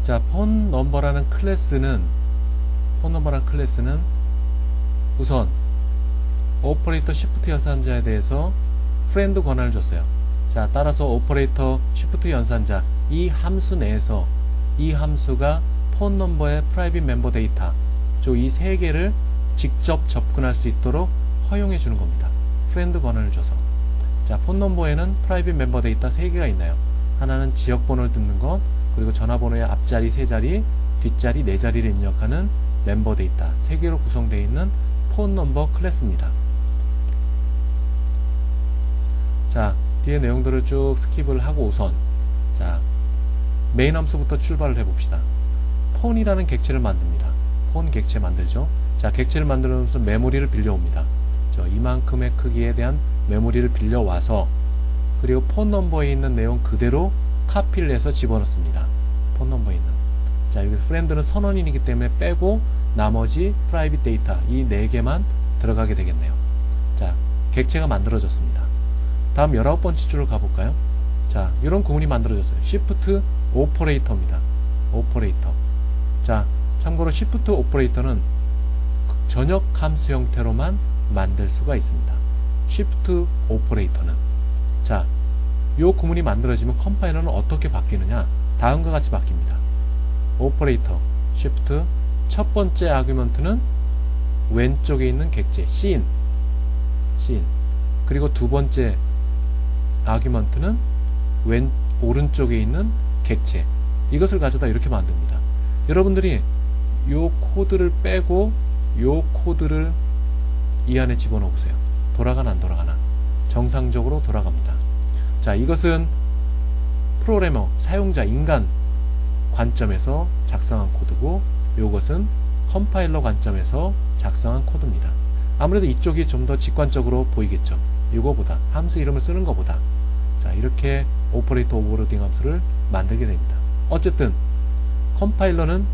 자, 폰넘버라는 클래스는 우선 오퍼레이터 시프트 연산자에 대해서 프렌드 권한을 줬어요. 자, 따라서 오퍼레이터 시프트 연산자 이 함수 내에서 이 함수가 폰넘버의 프라이빗 멤버 데이터 이 세 개를 직접 접근할 수 있도록 허용해 주는 겁니다. 프렌드 권한을 줘서. 자, 폰넘버에는 프라이빗 멤버 데이터 3개가 있나요? 하나는 지역번호를 듣는 것, 그리고 전화번호의 앞자리 3자리, 뒷자리 4자리를 입력하는 멤버 데이터 3개로 구성되어 있는 폰넘버 클래스입니다. 자, 뒤에 내용들을 쭉 스킵을 하고 우선 자, 메인 함수부터 출발을 해봅시다. 폰이라는 객체를 만듭니다. 폰 객체 만들죠. 자, 객체를 만들면서 메모리를 빌려옵니다. 이만큼의 크기에 대한 메모리를 빌려와서 그리고 폰넘버에 있는 내용 그대로 카피를 해서 집어넣습니다. 폰넘버에 있는. 자, 여기 프렌드는 선언인이기 때문에 빼고 나머지 프라이빗 데이터 이 4개만 들어가게 되겠네요. 자, 객체가 만들어졌습니다. 다음 19번째 줄로 가볼까요? 자, 이런 구문이 만들어졌어요. 시프트 오퍼레이터입니다. 오퍼레이터. 자, 참고로 시프트 오퍼레이터는 전역 함수 형태로만 만들 수가 있습니다. 시프트 오퍼레이터는. 자, 요 구문이 만들어지면 컴파일러는 어떻게 바뀌느냐? 다음과 같이 바뀝니다. 오퍼레이터, 시프트, 첫 번째 아규먼트는 왼쪽에 있는 객체, 씬. 그리고 두 번째 아규먼트는 오른쪽에 있는 객체. 이것을 가져다 이렇게 만듭니다. 여러분들이 요 코드를 빼고 요 코드를 이 안에 집어넣어 보세요. 돌아가나 안 돌아가나? 정상적으로 돌아갑니다. 자, 이것은 프로그래머, 사용자, 인간 관점에서 작성한 코드고 요것은 컴파일러 관점에서 작성한 코드입니다. 아무래도 이쪽이 좀 더 직관적으로 보이겠죠. 이거보다 함수 이름을 쓰는 것보다. 자, 이렇게 오퍼레이터 오버로딩 함수를 만들게 됩니다. 어쨌든 컴파일러는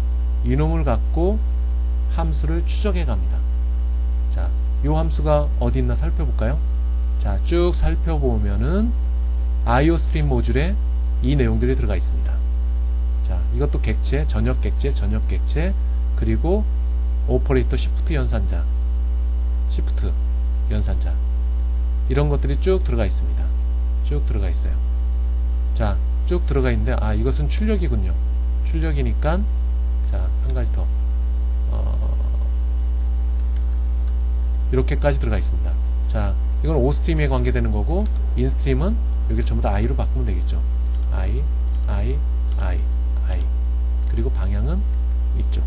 이놈을 갖고 함수를 추적해 갑니다. 자, 요 함수가 어디 있나 살펴볼까요? 자, 쭉 살펴보면은 IOStream 모듈에 이 내용들이 들어가 있습니다. 자, 이것도 객체, 전역 객체, 그리고 오퍼레이터 시프트 연산자, 이런 것들이 쭉 들어가 있습니다. 쭉 들어가 있어요. 자, 쭉 들어가 있는데, 이것은 출력이군요. 출력이니까, 자, 한 가지 더. 이렇게까지 들어가 있습니다. 자, 이건 오스트림에 관계되는 거고, 인스트림은 여기를 전부 다 i로 바꾸면 되겠죠. i. 그리고 방향은 이쪽.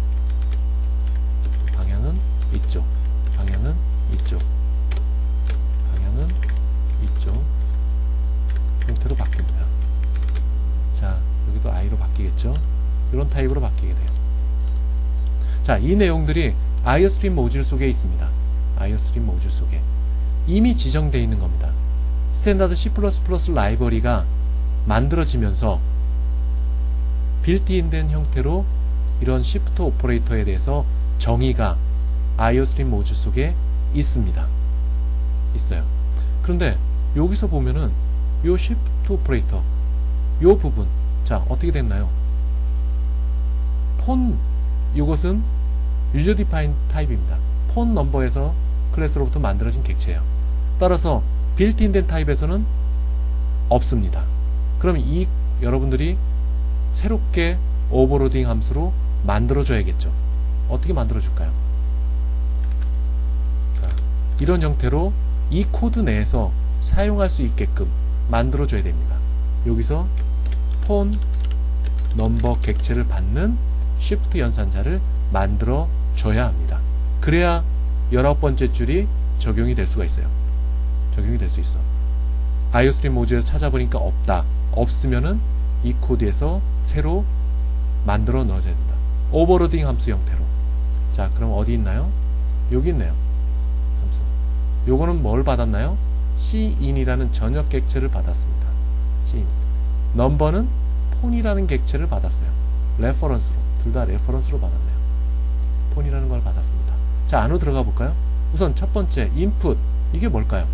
방향은 이쪽. 형태로 바뀝니다. 자, 여기도 i로 바뀌겠죠. 이런 타입으로 바뀌게 돼요. 자, 이 내용들이 IOStream 모듈 속에 있습니다. IOStream 모듈 속에 이미 지정되어 있는 겁니다. 스탠다드 C++ 라이브러리가 만들어지면서 빌트인된 형태로 이런 시프트 오퍼레이터에 대해서 정의가 IOStream 모듈 속에 있습니다. 있어요. 그런데 여기서 보면은 요 시프트 오퍼레이터 요 부분, 자, 어떻게 됐나요? 이것은 유저 디파인 타입입니다. 폰 넘버에서 클래스로부터 만들어진 객체예요. 따라서 빌트인된 타입에서는 없습니다. 그럼 여러분들이 새롭게 오버로딩 함수로 만들어줘야겠죠. 어떻게 만들어줄까요? 자, 이런 형태로 이 코드 내에서 사용할 수 있게끔 만들어줘야 됩니다. 여기서 폰 넘버 객체를 받는 시프트 연산자를 만들어줘야 합니다. 그래야 19번째 줄이 적용이 될 수가 있어요. 적용이 될 수 있어. IOStream 모듈에서 찾아보니까 없다. 없으면은 이 코드에서 새로 만들어 넣어줘야 된다. 오버로딩 함수 형태로. 자, 그럼 어디 있나요? 여기 있네요. 함수. 요거는 뭘 받았나요? cin이라는 전역 객체를 받았습니다. cin. 넘버는 폰이라는 객체를 받았어요. 레퍼런스로. 둘 다 레퍼런스로 받았네요. 폰이라는 걸 받았습니다. 자, 안으로 들어가 볼까요? 우선 첫 번째 input. 이게 뭘까요?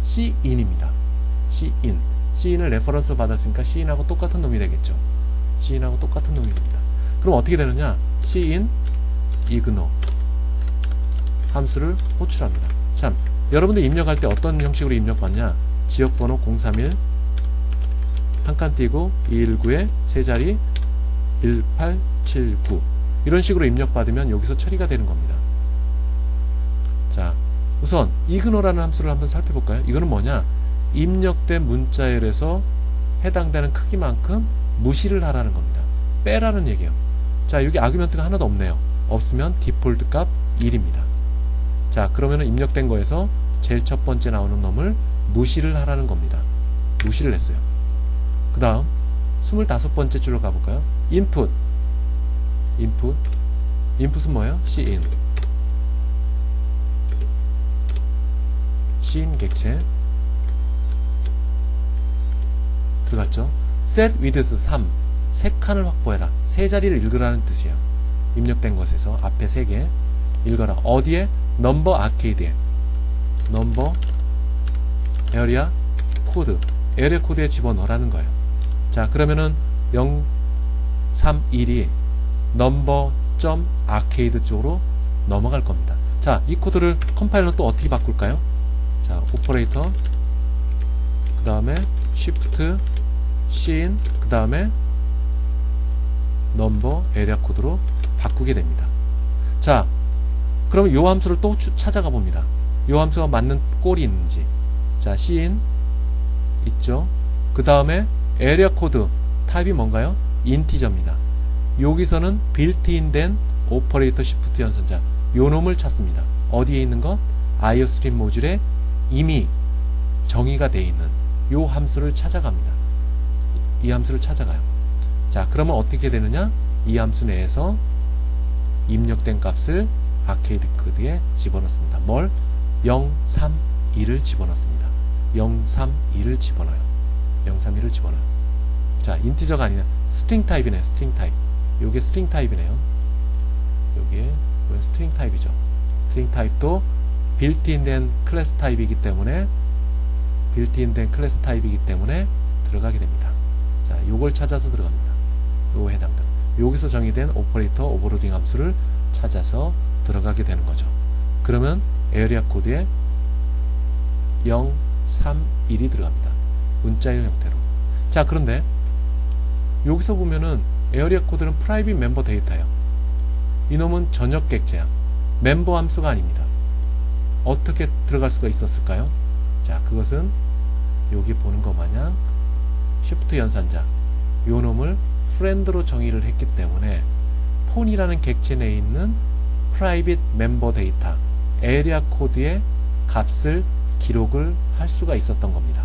cin입니다. cin을 레퍼런스 받았으니까 cin하고 똑같은 놈이 되겠죠. cin하고 똑같은 놈이 됩니다. 그럼 어떻게 되느냐? cin ignore 함수를 호출합니다. 참, 여러분들 입력할 때 어떤 형식으로 입력받냐? 지역번호 031 한 칸 띄고 219에 세 자리 1879 이런 식으로 입력받으면 여기서 처리가 되는 겁니다. 자, 우선 ignore라는 함수를 한번 살펴볼까요? 이거는 뭐냐? 입력된 문자열에서 해당되는 크기만큼 무시를 하라는 겁니다. 빼라는 얘기예요. 자, 여기 아규먼트가 하나도 없네요. 없으면 디폴트 값 1입니다. 자, 그러면은 입력된 거에서 제일 첫 번째 나오는 놈을 무시를 하라는 겁니다. 무시를 했어요. 그 다음 25번째 줄로 가볼까요? input input은 뭐예요? cin 객체 들어갔죠? set width 3 3칸을 확보해라. 세 자리를 읽으라는 뜻이에요. 입력된 것에서 앞에 3개 읽어라. 어디에? 넘버 아케이드에 넘버 에어리아 코드 에어리아 코드에 집어넣으라는 거예요. 자, 그러면은 031이 넘버 점 아케이드 쪽으로 넘어갈 겁니다. 자, 이 코드를 컴파일러는 또 어떻게 바꿀까요? 자, 오퍼레이터 그 다음에 쉬프트 cin 그 다음에 넘버 에리아 코드로 바꾸게 됩니다. 자, 그러면 요 함수를 또 찾아가 봅니다. 요 함수가 맞는 꼴이 있는지. 자, cin 있죠. 그 다음에 에리아 코드 타입이 뭔가요? 인티저입니다. 여기서는 빌트인된 오퍼레이터 시프트 연산자 요 놈을 찾습니다. 어디에 있는 것? 아이오스트림 모듈에 이미 정의가 되어 있는 요 함수를 찾아갑니다. 이 함수를 찾아가요. 자, 그러면 어떻게 되느냐? 이 함수 내에서 입력된 값을 아케이드 코드에 집어넣습니다. 뭘? 031을 집어넣습니다. 031을 집어넣어요. 031을 집어넣어요. 자, 인티저가 아니라 스트링 타입이네요. 스트링 타입. 요게 스트링 타입이네요. 요게 스트링 타입이죠. 스트링 타입도 빌트인된 클래스 타입이기 때문에 들어가게 됩니다. 자, 요걸 찾아서 들어갑니다. 요 해당된 여기서 정의된 오퍼레이터 오버로딩 함수를 찾아서 들어가게 되는 거죠. 그러면 에어리아 코드에 031이 들어갑니다. 문자열 형태로. 자, 그런데 여기서 보면은 에어리아 코드는 프라이빗 멤버 데이터예요. 이놈은 전역 객체야. 멤버 함수가 아닙니다. 어떻게 들어갈 수가 있었을까요? 자, 그것은 여기 보는 것 마냥 쉬프트 연산자 요 놈을 프렌드로 정의를 했기 때문에 폰이라는 객체 내에 있는 프라이빗 멤버 데이터 에리아 코드의 값을 기록을 할 수가 있었던 겁니다.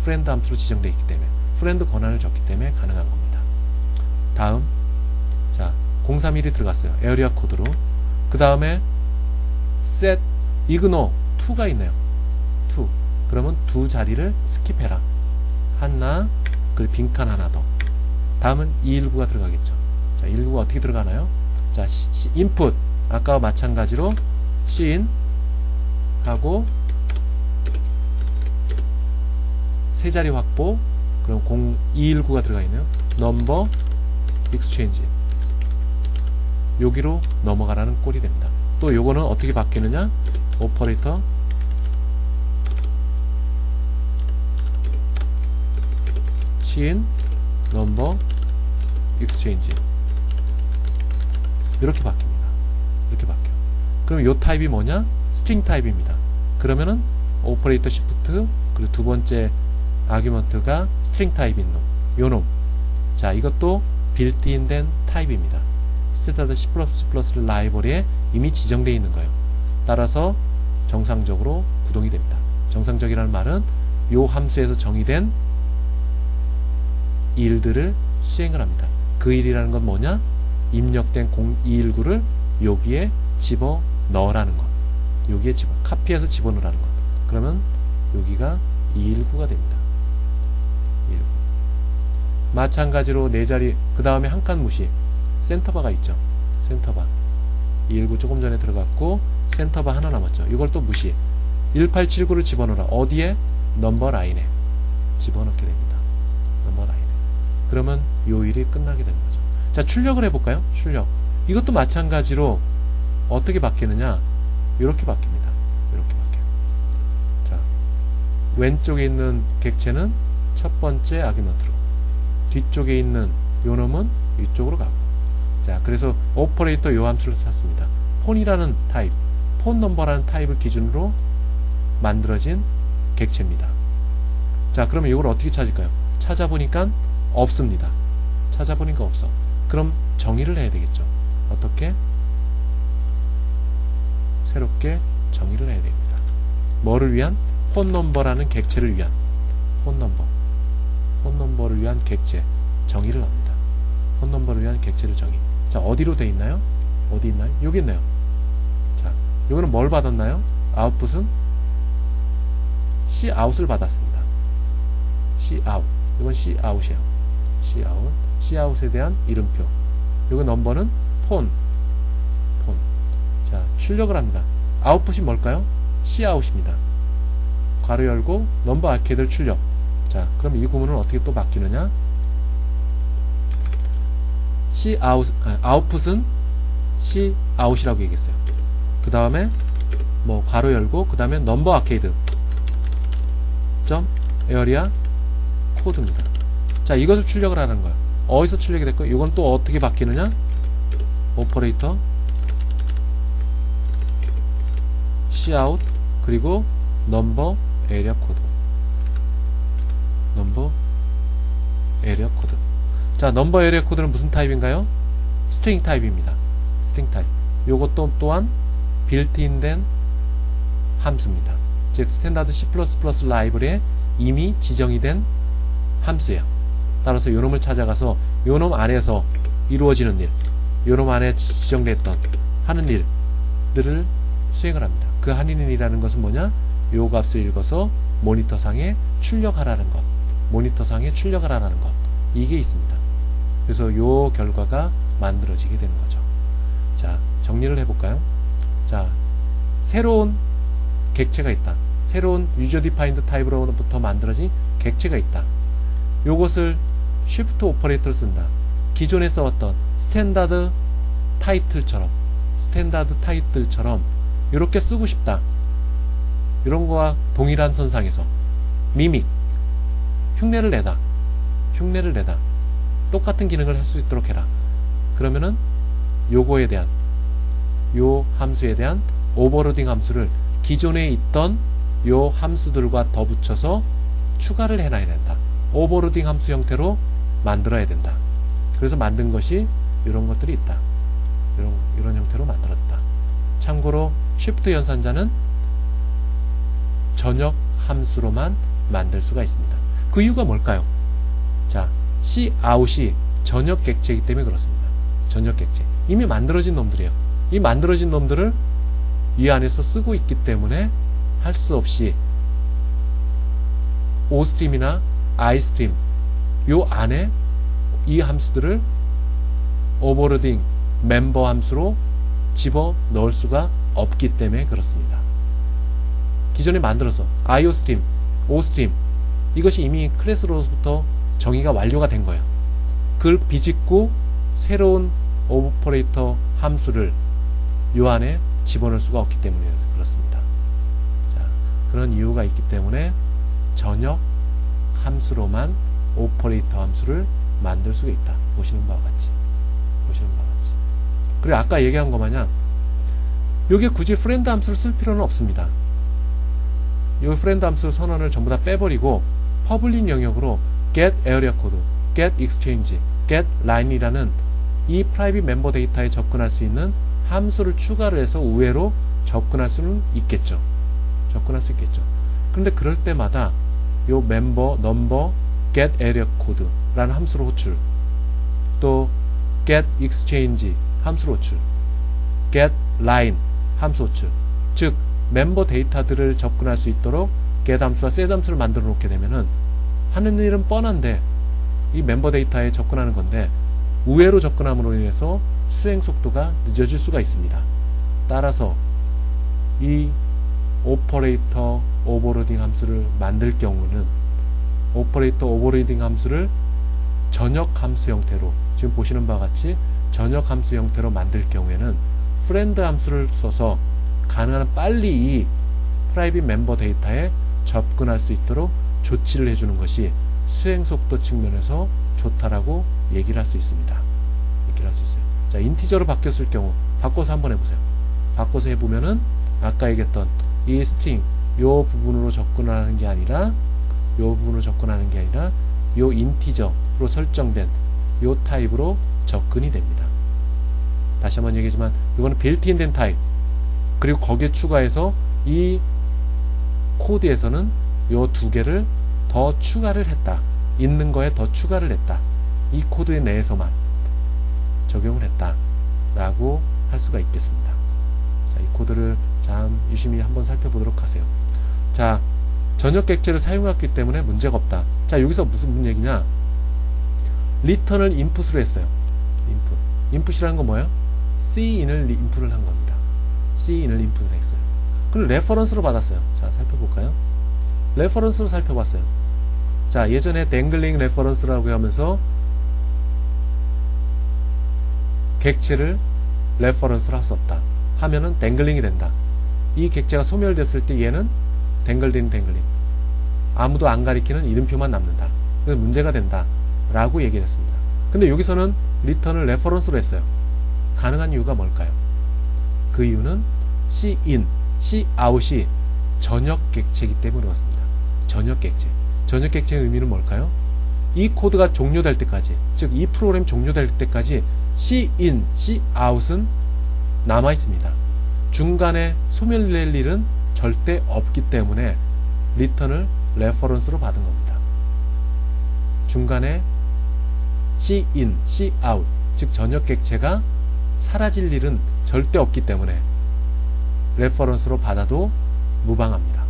프렌드 함수로 지정되어 있기 때문에 프렌드 권한을 줬기 때문에 가능한 겁니다. 다음, 자, 031이 들어갔어요. 에어리아 코드로. 그 다음에 set ignore 2가 있네요. 2. 그러면 두 자리를 스킵해라. 하나, 그리고 빈칸 하나 더. 다음은 219가 들어가겠죠. 자, 219가 어떻게 들어가나요? 자, input 아까와 마찬가지로 cin 하고 세 자리 확보. 그럼 219가 들어가 있네요. 넘버 exchange 여기로 넘어가라는 꼴이 됩니다. 또 요거는 어떻게 바뀌느냐? 오퍼레이터 cin 넘버 exchange 이렇게 바뀝니다. 이렇게 바뀌어요. 그럼 요 타입이 뭐냐? 스트링 타입입니다. 그러면은 오퍼레이터 시프트 그리고 두 번째 아규먼트가 스트링 타입인 놈, 요 놈. 자, 이것도 빌트인된 타입입니다. 스탠다드 C++ 라이브러리에 이미 지정되어 있는 거예요. 따라서 정상적으로 구동이 됩니다. 정상적이라는 말은 요 함수에서 정의된 일들을 수행을 합니다. 그 일이라는 건 뭐냐? 입력된 219를 여기에 집어 넣으라는 것. 여기에 카피해서 집어넣으라는 것. 그러면 여기가 219가 됩니다. 219. 마찬가지로 네 자리, 그 다음에 한 칸 무시. 센터바가 있죠. 센터바. 219 조금 전에 들어갔고, 센터바 하나 남았죠. 이걸 또 무시. 1879를 집어넣어라. 어디에? 넘버 라인에 집어넣게 됩니다. 넘버 라인에. 그러면 요 일이 끝나게 되는 거죠. 자, 자, 출력을 해볼까요? 출력. 이것도 마찬가지로 어떻게 바뀌느냐? 이렇게 바뀝니다. 이렇게 바뀌어요. 자, 왼쪽에 있는 객체는 첫 번째 아규먼트로, 뒤쪽에 있는 요 놈은 이쪽으로 가고. 자, 그래서 오퍼레이터 요 함수를 샀습니다. 폰이라는 타입, 폰 넘버라는 타입을 기준으로 만들어진 객체입니다. 자, 그러면 이걸 어떻게 찾을까요? 찾아보니까 없습니다. 찾아보니까 없어. 그럼 정의를 해야 되겠죠. 어떻게? 새롭게 정의를 해야 됩니다. 뭐를 위한? 폰 넘버라는 객체를 위한, 폰 넘버를 위한 객체 정의를 합니다. 폰 넘버를 위한 객체를 정의. 자, 어디로 돼 있나요? 어디 있나요? 여기 있네요. 자, 요거는 뭘 받았나요? 아웃풋은 Cout을 받았습니다. Cout. 이건 Cout이에요. Cout. Cout에 대한 이름표. 요거 넘버는 폰. 자, 출력을 합니다. 아웃풋이 뭘까요? Cout입니다. 괄호 열고 넘버 아케이드를 출력. 자, 그럼 이 구문은 어떻게 또 바뀌느냐? 아웃풋은 Cout이라고 얘기했어요. 그 다음에 뭐 괄호 열고 그 다음에 넘버 아케이드 점 에어리아 코드입니다. 자, 이것을 출력을 하는 거야. 어디서 출력이 됐고, 이건 또 어떻게 바뀌느냐? 오퍼레이터 Cout 그리고 넘버 에리아 코드. 넘버 에리아 코드. 자, 넘버 에리아 코드는 무슨 타입인가요? 스트링 타입입니다. 스트링 타입. 요것도 또한 빌트인된 함수입니다. 즉 스탠다드 C++ 라이브러리에 이미 지정이 된 함수예요. 따라서 요놈을 찾아가서 요놈 안에서 이루어지는 일, 요놈 안에 지정됐던 하는 일들을 수행을 합니다. 그 하는 일이라는 것은 뭐냐? 요 값을 읽어서 모니터상에 출력하라는 것, 모니터상에 출력을 하라는 것, 이게 있습니다. 그래서 요 결과가 만들어지게 되는 거죠. 자, 정리를 해볼까요? 자, 새로운 객체가 있다. 새로운 유저 디파인드 타입으로부터 만들어진 객체가 있다. 요것을 쉬프트 오퍼레이터를 쓴다. 기존에 써왔던 스탠다드 타이틀처럼 이렇게 쓰고 싶다. 이런 거와 동일한 선상에서 미믹, 흉내를 내다. 똑같은 기능을 할 수 있도록 해라. 그러면은 요거에 대한, 요 함수에 대한 오버로딩 함수를 기존에 있던 요 함수들과 더 붙여서 추가를 해놔야 된다. 오버로딩 함수 형태로 만들어야 된다. 그래서 만든 것이 이런 것들이 있다. 이런 형태로 만들었다. 참고로 쉬프트 연산자는 전역 함수로만 만들 수가 있습니다. 그 이유가 뭘까요? 자, Cout이 전역 객체이기 때문에 그렇습니다. 전역 객체. 이미 만들어진 놈들이에요. 이 만들어진 놈들을 이 안에서 쓰고 있기 때문에 할 수 없이 O스트림이나 I스트림 요 안에 이 함수들을 오버로딩 멤버 함수로 집어 넣을 수가 없기 때문에 그렇습니다. 기존에 만들어서 IO스트림, O스트림 이것이 이미 클래스로부터 정의가 완료가 된 거예요. 그걸 비집고 새로운 오퍼레이터 함수를 요 안에 집어넣을 수가 없기 때문에 그렇습니다. 자, 그런 이유가 있기 때문에 전역 함수로만 오퍼레이터 함수를 만들 수가 있다. 보시는 바와 같이. 그리고 아까 얘기한 것 마냥 요게 굳이 프렌드 함수를 쓸 필요는 없습니다. 요 프렌드 함수 선언을 전부 다 빼버리고 퍼블릭 영역으로 get area code, get exchange, get line이라는 이 프라이빗 멤버 데이터에 접근할 수 있는 함수를 추가를 해서 우회로 접근할 수는 있겠죠. 그런데 그럴 때마다 요 멤버, 넘버, get area code라는 함수로 호출, 또 get exchange 함수로 호출, get line 함수 호출, 즉 멤버 데이터들을 접근할 수 있도록 get 함수와 set 함수를 만들어 놓게 되면은 하는 일은 뻔한데 이 멤버 데이터에 접근하는 건데 우회로 접근함으로 인해서 수행 속도가 늦어질 수가 있습니다. 따라서 이 오퍼레이터 오버로딩 함수를 만들 경우는 오퍼레이터 오버로딩 함수를 전역 함수 형태로 지금 보시는 바와 같이 전역 함수 형태로 만들 경우에는 friend 함수를 써서 가능한 빨리 이 프라이빗 멤버 데이터에 접근할 수 있도록 조치를 해주는 것이 수행 속도 측면에서 좋다라고 얘기를 할 수 있습니다. 얘기를 할 수 있어요. 자, 인티저로 바뀌었을 경우 바꿔서 한번 해보세요. 바꿔서 해보면은 아까 얘기했던 이 스트링 요 부분으로 접근하는 게 아니라 요 부분으로 접근하는 게 아니라 요 인티저로 설정된 요 타입으로 접근이 됩니다. 다시 한번 얘기하지만 이거는 빌트인된 타입, 그리고 거기에 추가해서 이 코드에서는 요 두 개를 더 추가를 했다, 있는 거에 더 추가를 했다, 이 코드 내에서만 적용을 했다 라고 할 수가 있겠습니다. 자, 이 코드를 참 유심히 한번 살펴보도록 하세요. 자, 전역 객체를 사용했기 때문에 문제가 없다. 자, 여기서 무슨 얘기냐, 리턴을 인풋으로 했어요. 인풋이라는 건 뭐예요? Cin을 인풋을 한 겁니다. Cin을 인풋을 했어요. 그리고 레퍼런스로 받았어요. 자, 살펴볼까요? 레퍼런스로 살펴봤어요. 자, 예전에 댕글링 레퍼런스라고 하면서 객체를 레퍼런스로 할 수 없다 하면은 댕글링이 된다. 이 객체가 소멸됐을 때 얘는 댕글링 아무도 안 가리키는 이름표만 남는다. 그래서 문제가 된다 라고 얘기를 했습니다. 근데 여기서는 리턴을 레퍼런스로 했어요. 가능한 이유가 뭘까요? 그 이유는 Cin, Cout이 전역 객체이기 때문에 그렇습니다. 전역 객체의 의미는 뭘까요? 이 코드가 종료될 때까지, 즉 이 프로그램 종료될 때까지 Cin, Cout은 남아 있습니다. 중간에 소멸될 일은 절대 없기 때문에 리턴을 레퍼런스로 받은 겁니다. 중간에 Cin, Cout, 즉 전역 객체가 사라질 일은 절대 없기 때문에 레퍼런스로 받아도 무방합니다.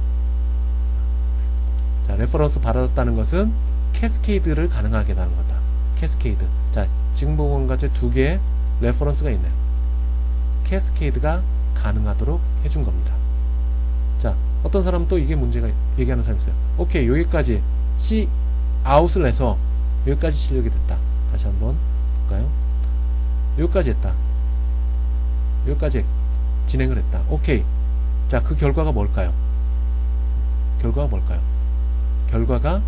자, 레퍼런스 받았다는 것은 캐스케이드를 가능하게 하는 거다. 캐스케이드. 자, 지금 본 것과 같이 두 개의 레퍼런스가 있네요. 캐스케이드가 가능하도록 해준 겁니다. 자, 어떤 사람은 또 이게 문제가 얘기하는 사람이 있어요. 오케이, 여기까지 C 아웃을 해서 여기까지 실력이 됐다. 다시 한번 볼까요? 여기까지 했다. 여기까지 진행을 했다. 오케이. 자, 그 결과가 뭘까요? 결과가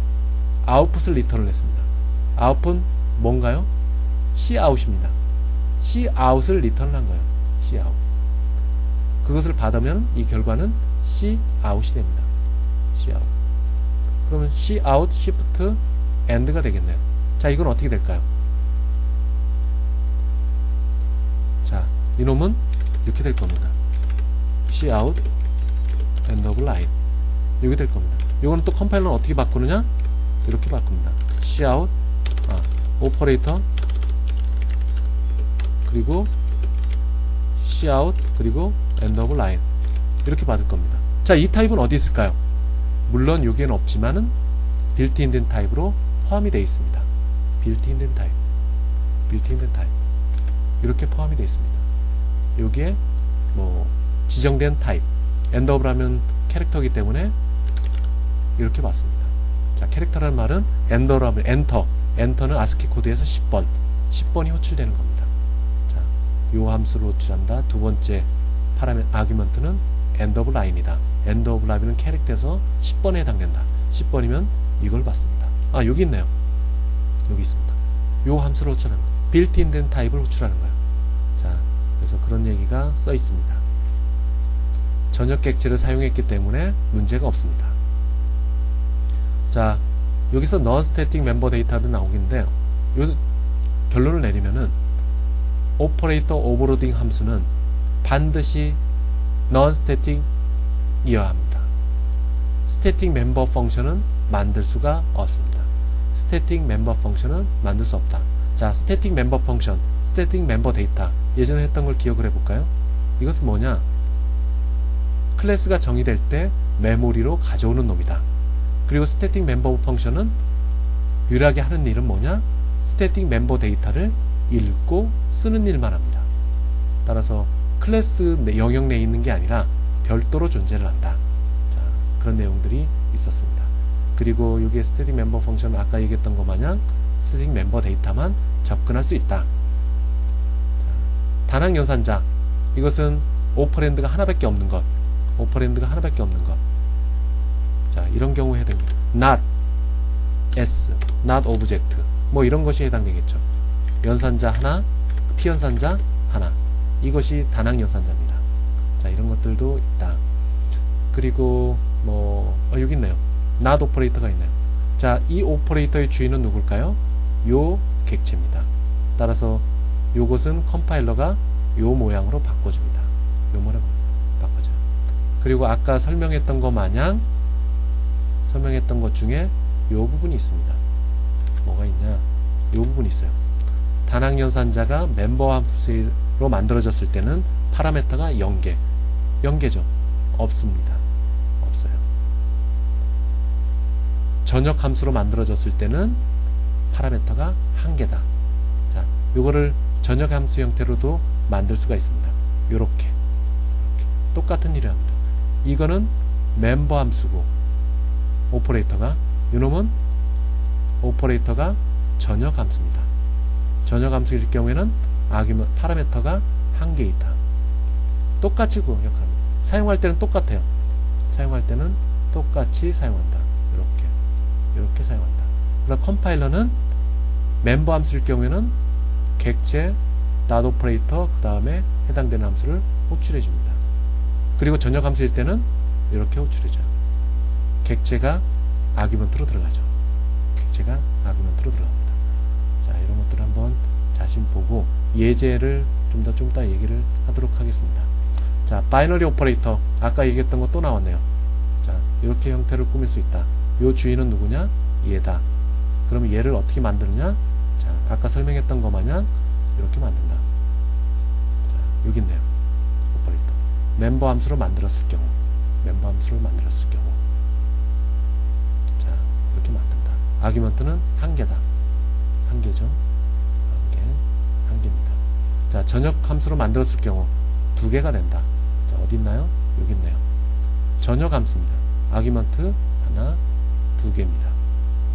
아웃풋을 리턴을 했습니다. 아웃풋은 뭔가요? Cout입니다. Cout을 리턴을 한 거예요. Cout. 그것을 받으면 이 결과는 Cout이 됩니다. Cout. 그러면 Cout, Shift, AND가 되겠네요. 자, 이건 어떻게 될까요? 자, 이놈은 이렇게 될 겁니다. Cout, AND of line. 이렇게 될 겁니다. 이거는 또 컴파일러는 어떻게 바꾸느냐? 이렇게 바꿉니다. Cout, 오퍼레이터, 그리고 Cout, 그리고 AND of line. 이렇게 받을 겁니다. 자, 이 타입은 어디 있을까요? 물론 여기에는 없지만은 빌트인된 타입으로 포함이 되어 있습니다. 빌트인된 타입. 이렇게 포함이 되어 있습니다. 여기에 뭐 지정된 타입. AND of 라면 캐릭터이기 때문에 이렇게 봤습니다. 자, 캐릭터라는 말은 엔더라면 엔터는 아스키 코드에서 10번이 호출되는 겁니다. 자, 요 함수를 호출한다. 두 번째 아규먼트는 end of line이다. end of line은 캐릭터에서 10번에 해당된다. 10번이면 이걸 받습니다. 아, 여기 있네요. 여기 있습니다. 요 함수를 호출하는 거예요. 빌트인된 타입을 호출하는 거예요. 자, 그래서 그런 얘기가 써 있습니다. 전역 객체를 사용했기 때문에 문제가 없습니다. 자, 여기서 non-static member data도 나오겠는데요. 여기서 결론을 내리면은 operator overloading 함수는 반드시 non-static이어야 합니다. static member 펑션은 만들 수가 없습니다. static member 펑션은 만들 수 없다. 자, static member 펑션, static member data 예전에 했던 걸 기억을 해볼까요? 이것은 뭐냐? 클래스가 정의될 때 메모리로 가져오는 놈이다. 그리고 스태틱 멤버 펑션은 유일하게 하는 일은 뭐냐? 스태틱 멤버 데이터를 읽고 쓰는 일만 합니다. 따라서 클래스 영역 내에 있는 게 아니라 별도로 존재를 한다. 자, 그런 내용들이 있었습니다. 그리고 여기에 스태틱 멤버 펑션은 아까 얘기했던 것 마냥 스태틱 멤버 데이터만 접근할 수 있다. 다낭 연산자, 이것은 오퍼랜드가 하나밖에 없는 것. 오퍼랜드가 하나밖에 없는 것. 자, 이런 경우에 해당됩니다. not s, not object, 뭐 이런 것이 해당되겠죠. 연산자 하나, 피연산자 하나. 이것이 다낭 연산자입니다. 자, 이런 것들도 있다. 그리고 뭐 여기 있네요. not 오퍼레이터가 있네요. 자, 이 오퍼레이터의 주인은 누굴까요? 요 객체입니다. 따라서 요것은 컴파일러가 요 모양으로 바꿔줍니다. 요 모양으로 바꿔줘요. 그리고 아까 설명했던 것 마냥 설명했던 것 중에 요 부분이 있습니다. 뭐가 있냐? 요 부분이 있어요. 다낭 연산자가 멤버 함수로 만들어졌을 때는 파라메터가 0개. 0개죠. 없습니다. 없어요. 전역 함수로 만들어졌을 때는 파라메터가 1개다. 자, 요거를 전역 함수 형태로도 만들 수가 있습니다. 요렇게. 똑같은 일을 합니다. 이거는 멤버 함수고 오퍼레이터가, 요놈은 오퍼레이터가 전역 함수입니다. 전역 함수일 경우에는 파라메터가 1개 있다. 똑같이 역합니다. 사용할 때는 똑같아요. 사용할 때는 똑같이 사용한다. 이렇게 사용한다. 그러나 컴파일러는 멤버 함수일 경우에는 객체, not 오퍼레이터, 그 다음에 해당되는 함수를 호출해 줍니다. 그리고 전역 함수일 때는 이렇게 호출해 줘요. 객체가 아규먼트로 들어가죠. 객체가 아규먼트로 들어갑니다. 자, 이런 것들을 한번 자신 보고 예제를 좀 더 얘기를 하도록 하겠습니다. 자, 바이너리 오퍼레이터, 아까 얘기했던 거 또 나왔네요. 자, 이렇게 형태를 꾸밀 수 있다. 요 주인은 누구냐? 얘다. 그럼 얘를 어떻게 만드느냐? 자, 아까 설명했던 거 마냥 이렇게 만든다. 자, 여기 있네요. 오퍼레이터. 멤버 함수로 만들었을 경우, 멤버 함수를 만들었을 경우, 자, 이렇게 만든다. 아규먼트는 1개다. 1개죠. 1개입니다. 자, 전역 함수로 만들었을 경우 2개가 된다. 자, 어디 있나요? 여기 있네요. 전역 함수입니다. 아규먼트 하나, 2개입니다.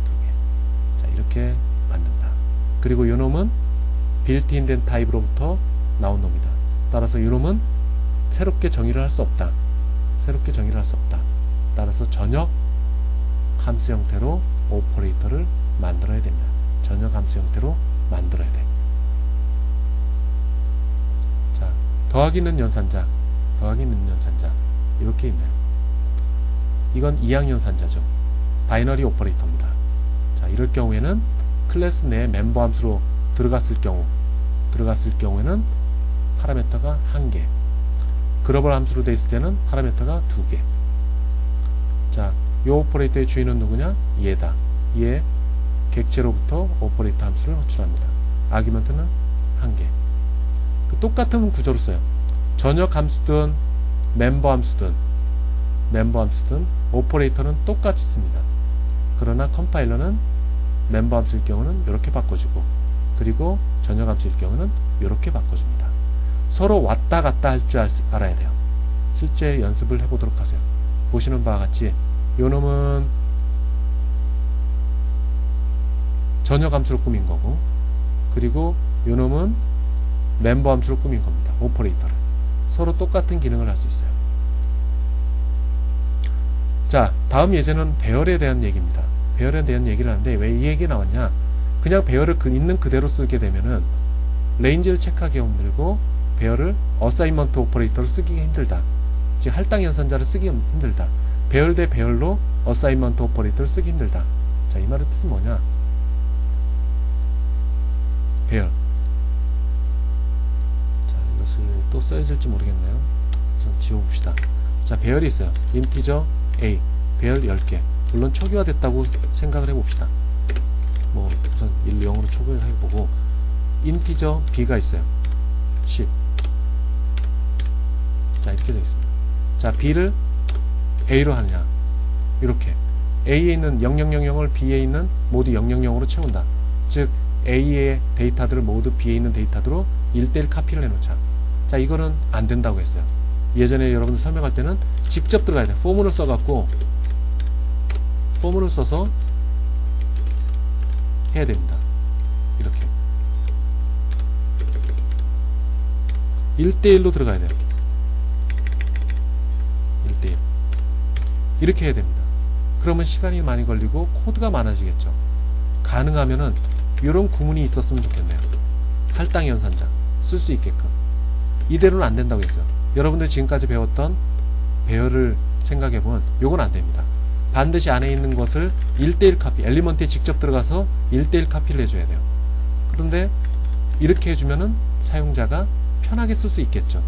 2개. 자, 이렇게 만든다. 그리고 요 놈은 빌트인된 타입으로부터 나온 놈이다. 따라서 요 놈은 새롭게 정의를 할 수 없다. 새롭게 정의를 할 수 없다. 따라서 전역 함수 형태로 오퍼레이터를 만들어야 됩니다. 전역 함수 형태로 만들어야 돼. 자, 더하기 있는 연산자, 더하기 있는 연산자 이렇게 있네요. 이건 이항 연산자죠. 바이너리 오퍼레이터입니다. 자, 이럴 경우에는 클래스 내 멤버 함수로 들어갔을 경우에는 파라메터가 1개, 글로벌 함수로 되어 있을 때는 파라메터가 2개. 자, 이 오퍼레이터의 주인은 누구냐? 얘다. 얘 객체로부터 오퍼레이터 함수를 호출합니다. 아규먼트는 1개. 그 똑같은 구조로 써요. 전역 함수든 멤버 함수든 오퍼레이터는 똑같이 씁니다. 그러나 컴파일러는 멤버 함수일 경우는 이렇게 바꿔주고, 그리고 전역 함수일 경우는 이렇게 바꿔줍니다. 서로 왔다 갔다 할 줄 알아야 돼요. 실제 연습을 해보도록 하세요. 보시는 바와 같이 요 놈은 전역 함수로 꾸민 거고, 그리고 요 놈은 멤버 함수로 꾸민 겁니다. 오퍼레이터를. 서로 똑같은 기능을 할 수 있어요. 자, 다음 예제는 배열에 대한 얘기입니다. 배열에 대한 얘기를 하는데 왜 이 얘기 나왔냐? 그냥 배열을 있는 그대로 쓰게 되면은 레인지를 체크하기 힘들고 배열을 어사이먼트 오퍼레이터를 쓰기 힘들다. 즉 할당 연산자를 쓰기 힘들다. 배열 대 배열로 어사이먼트 오퍼레이터를 쓰기 힘들다. 자, 이 말의 뜻은 뭐냐? 배열. 자, 이것을 또 써야될지 모르겠네요. 우선 지워봅시다. 자, 배열이 있어요. 인티저 A, 배열 10개. 물론 초기화됐다고 생각을 해봅시다. 뭐 우선 1, 0으로 초기화를 해보고, 인티저 B가 있어요. 10. 자, 이렇게 되어 있습니다. 자, B를 A로 하느냐? 이렇게 A에 있는 0000을 B에 있는 모두 000으로 채운다. 즉 A의 데이터들을 모두 B에 있는 데이터로 1대1 카피를 해놓자. 자, 이거는 안 된다고 했어요. 예전에 여러분들 설명할 때는 직접 들어가야 돼. 포문을 써갖고 포문을 써서 해야 됩니다. 이렇게 1대1로 들어가야 돼요. 1대1 이렇게 해야 됩니다. 그러면 시간이 많이 걸리고 코드가 많아지겠죠. 가능하면은 이런 구문이 있었으면 좋겠네요. 할당 연산자 쓸 수 있게끔. 이대로는 안 된다고 했어요. 여러분들 지금까지 배웠던 배열을 생각해보면 요건 안 됩니다. 반드시 안에 있는 것을 1대1 카피, 엘리먼트에 직접 들어가서 1대1 카피를 해줘야 돼요. 그런데 이렇게 해주면은 사용자가 편하게 쓸 수 있겠죠.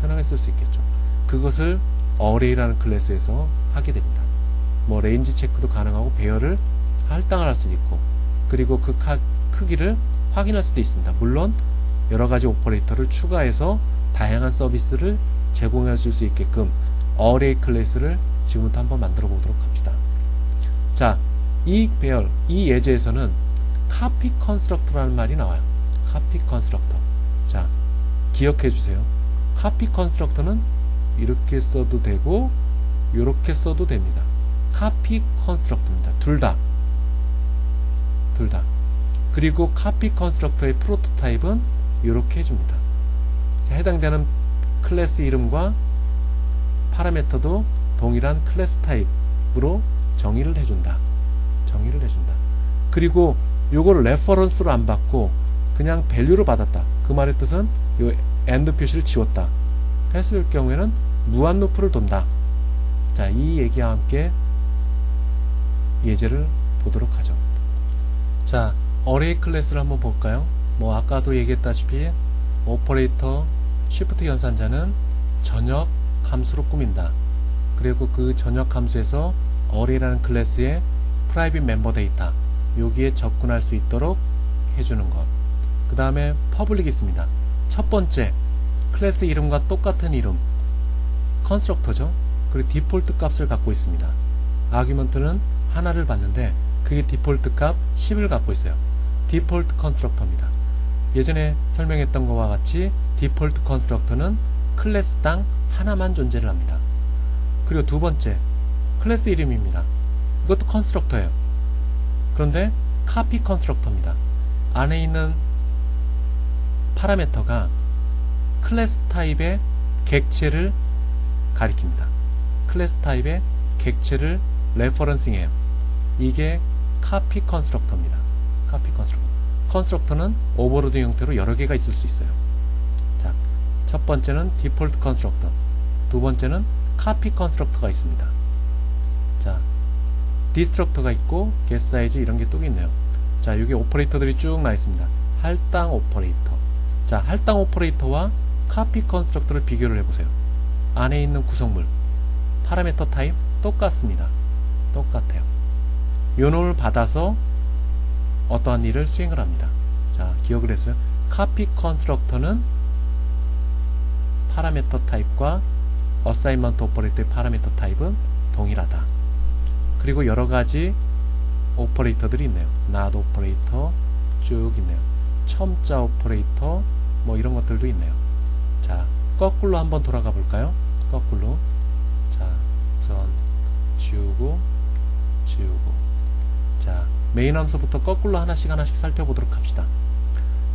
편하게 쓸 수 있겠죠. 그것을 어레이라는 클래스에서 하게 됩니다. 뭐 레인지 체크도 가능하고 배열을 할당을 할 수도 있고, 그리고 그 크기를 확인할 수도 있습니다. 물론 여러가지 오퍼레이터를 추가해서 다양한 서비스를 제공해 줄 수 있게끔 어레이 클래스를 지금부터 한번 만들어 보도록 합시다. 자, 이 배열, 이 예제에서는 카피 컨스트럭터라는 말이 나와요. 카피 컨스트럭터. 자, 기억해 주세요. 카피 컨스트럭터는 이렇게 써도 되고 이렇게 써도 됩니다. 카피 컨스트럭터입니다. 둘 다. 그리고 카피 컨스트럭터의 프로토타입은 이렇게 해줍니다. 자, 해당되는 클래스 이름과 파라미터도 동일한 클래스 타입으로 정의를 해준다. 그리고 요걸 레퍼런스로 안 받고 그냥 밸류로 받았다. 그 말의 뜻은 요 엔드 표시를 지웠다 했을 경우에는 무한 루프를 돈다. 자, 이 얘기와 함께 예제를 보도록 하죠. 자, 어레이 클래스를 한번 볼까요? 뭐 아까도 얘기했다시피 오퍼레이터 쉬프트 연산자는 전역 함수로 꾸민다. 그리고 그 전역 함수에서 어레이라는 클래스의 프라이빗 멤버 데이터 여기에 접근할 수 있도록 해주는 것. 그 다음에 퍼블릭이 있습니다. 첫 번째 클래스 이름과 똑같은 이름 컨스트럭터죠. 그리고 디폴트 값을 갖고 있습니다. 아규먼트는 하나를 받는데 그게 디폴트 값 10을 갖고 있어요. 디폴트 컨스트럭터입니다. 예전에 설명했던 것과 같이 디폴트 컨스트럭터는 클래스당 하나만 존재를 합니다. 그리고 두 번째 클래스 이름입니다. 이것도 컨스트럭터예요. 그런데 카피 컨스트럭터입니다. 안에 있는 파라미터가 클래스 타입의 객체를 가리킵니다. 클래스 타입의 객체를 레퍼런싱해요. 이게 카피 컨스트럭터입니다. 카피 컨스트럭터. 컨스트럭터는 오버로드 형태로 여러 개가 있을 수 있어요. 자, 첫 번째는 디폴트 컨스트럭터, 두 번째는 카피 컨스트럭터가 있습니다. 자, 디스트럭터가 있고 get 사이즈 이런 게 또 있네요. 자, 여기 오퍼레이터들이 쭉 나 있습니다. 할당 오퍼레이터. 자, 할당 오퍼레이터와 카피 컨스트럭터를 비교를 해보세요. 안에 있는 구성물, 파라미터 타입 똑같습니다. 똑같아요. 요 놈을 받아서 어떠한 일을 수행을 합니다. 자, 기억을 했어요. 카피 컨스트럭터는 파라미터 타입과 어사인먼트 오퍼레이터의 파라미터 타입은 동일하다. 그리고 여러가지 오퍼레이터들이 있네요. not 오퍼레이터 쭉 있네요. 첨자 오퍼레이터 뭐 이런 것들도 있네요. 자, 거꾸로 한번 돌아가 볼까요? 거꾸로. 자, 우선 지우고 자, 메인 함수부터 거꾸로 하나씩 살펴보도록 합시다.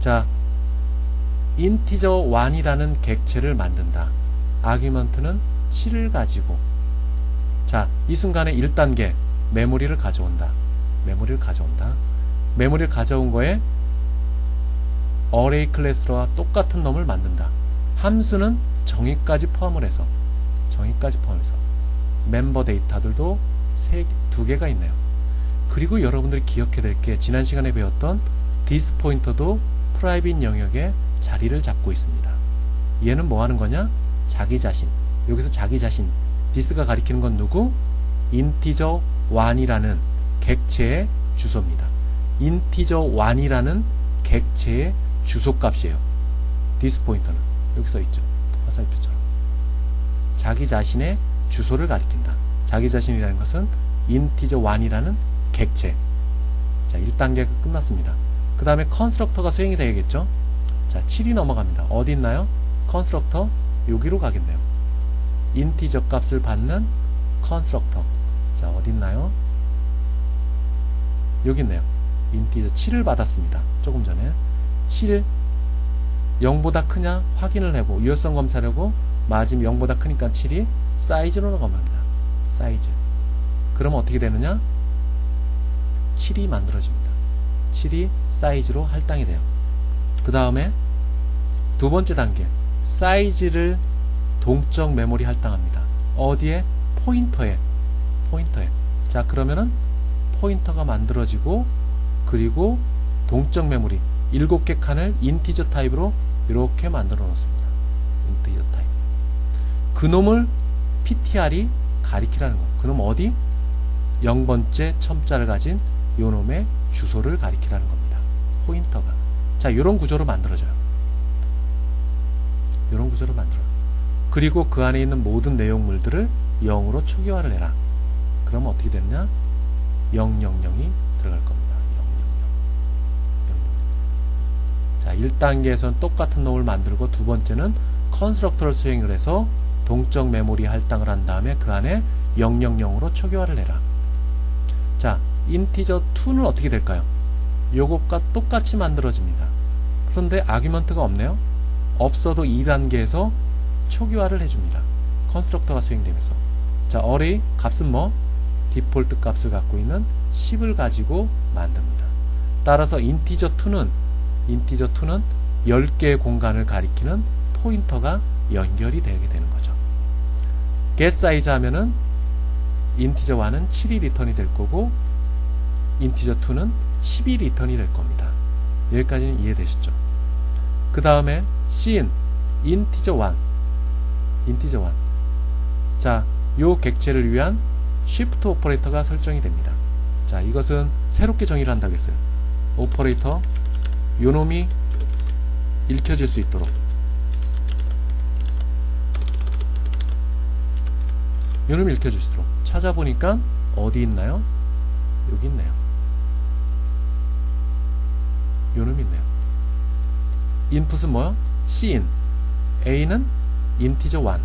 자, 인티저 1이라는 객체를 만든다. 아규먼트는 7을 가지고, 자, 이 순간에 1단계 메모리를 가져온다. 메모리를 가져온 거에 어레이 클래스와 똑같은 놈을 만든다. 함수는 정의까지 포함해서 멤버 데이터들도 두 개가 있네요. 그리고 여러분들이 기억해야 될 게 지난 시간에 배웠던 디스 포인터도 프라이빗 영역에 자리를 잡고 있습니다. 얘는 뭐 하는 거냐? 자기 자신. 여기서 자기 자신. 디스가 가리키는 건 누구? 인티저 1이라는 객체의 주소입니다. 인티저 1이라는 객체의 주소값이에요. 디스 포인터는 여기 써 있죠. 화살표처럼. 자기 자신의 주소를 가리킨다. 자기 자신이라는 것은 인티저 1이라는 객체. 자, 1단계가 끝났습니다. 그 다음에 컨스트럭터가 수행이 되겠죠. 자, 7이 넘어갑니다. 어디 있나요? 컨스트럭터 여기로 가겠네요. 인티저 값을 받는 컨스트럭터. 자, 어디 있나요? 여기 있네요. 인티저 7을 받았습니다. 조금 전에 7 0보다 크냐 확인을 해보고 유효성 검사하려고 맞으면 0보다 크니까 7이 사이즈로 넘어갑니다. 사이즈. 그러면 어떻게 되느냐? 7이 만들어집니다. 7이 사이즈로 할당이 돼요. 그 다음에 두 번째 단계, 사이즈를 동적 메모리 할당합니다. 어디에? 포인터에. 자, 그러면은 포인터가 만들어지고, 그리고 동적 메모리 7개 칸을 인티저 타입으로 이렇게 만들어 놓습니다. 인티저 타입. 그놈을 PTR이 가리키라는 거. 그놈 어디? 0번째 첨자를 가진 요놈의 주소를 가리키라는 겁니다. 포인터가. 자, 요런 구조로 만들어져요. 요런 구조로 만들어요. 그리고 그 안에 있는 모든 내용물들을 0으로 초기화를 해라. 그러면 어떻게 되느냐? 000이 들어갈 겁니다. 000. 자, 1단계에서는 똑같은 놈을 만들고, 두 번째는 컨스트럭터를 수행을 해서 동적 메모리 할당을 한 다음에 그 안에 000으로 초기화를 해라. 자, 인티저 2는 어떻게 될까요? 요것과 똑같이 만들어집니다. 그런데 아규먼트가 없네요. 없어도 2단계에서 초기화를 해줍니다. 컨스트럭터가 수행되면서. 자, 어레이 값은 뭐? 디폴트 값을 갖고 있는 10을 가지고 만듭니다. 따라서 인티저 2는 10개의 공간을 가리키는 포인터가 연결이 되게 되는 거죠. getSize 하면은 인티저 1은 7이 리턴이 될 거고, 인티저 2는 10이 리턴이 될 겁니다. 여기까지는 이해되셨죠? 그 다음에 cin, 인티저 1. 자, 요 객체를 위한 shift 오퍼레이터가 설정이 됩니다. 자, 이것은 새롭게 정의를 한다고 했어요. 오퍼레이터, 요놈이 읽혀질 수 있도록. 요놈이 읽혀질 수 있도록. 찾아보니까 어디 있나요? 여기 있네요. 요놈이 있네요. 인풋은 뭐요? cin. a는 인티저 1.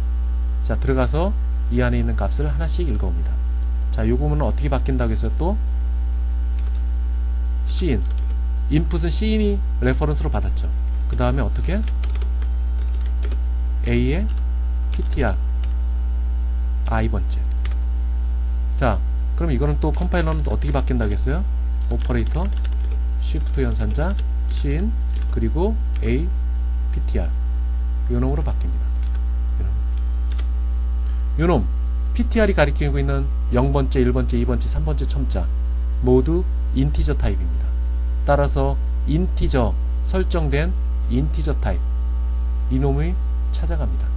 자, 들어가서 이 안에 있는 값을 하나씩 읽어옵니다. 자, 요 부분은 어떻게 바뀐다고 해서 또 cin. 인풋은 cin이 레퍼런스로 받았죠. 그 다음에 어떻게? a의 ptr. i번째. 자, 그럼 이거는 또 컴파일러는 또 어떻게 바뀐다고 했어요? 오퍼레이터, shift 연산자, cin, 그리고 a, ptr. 요놈으로 바뀝니다. 요놈, ptr이 가리키고 있는 0번째, 1번째, 2번째, 3번째 첨자 모두 인티저 타입입니다. 따라서 인티저, 설정된 인티저 타입, 이놈을 찾아갑니다.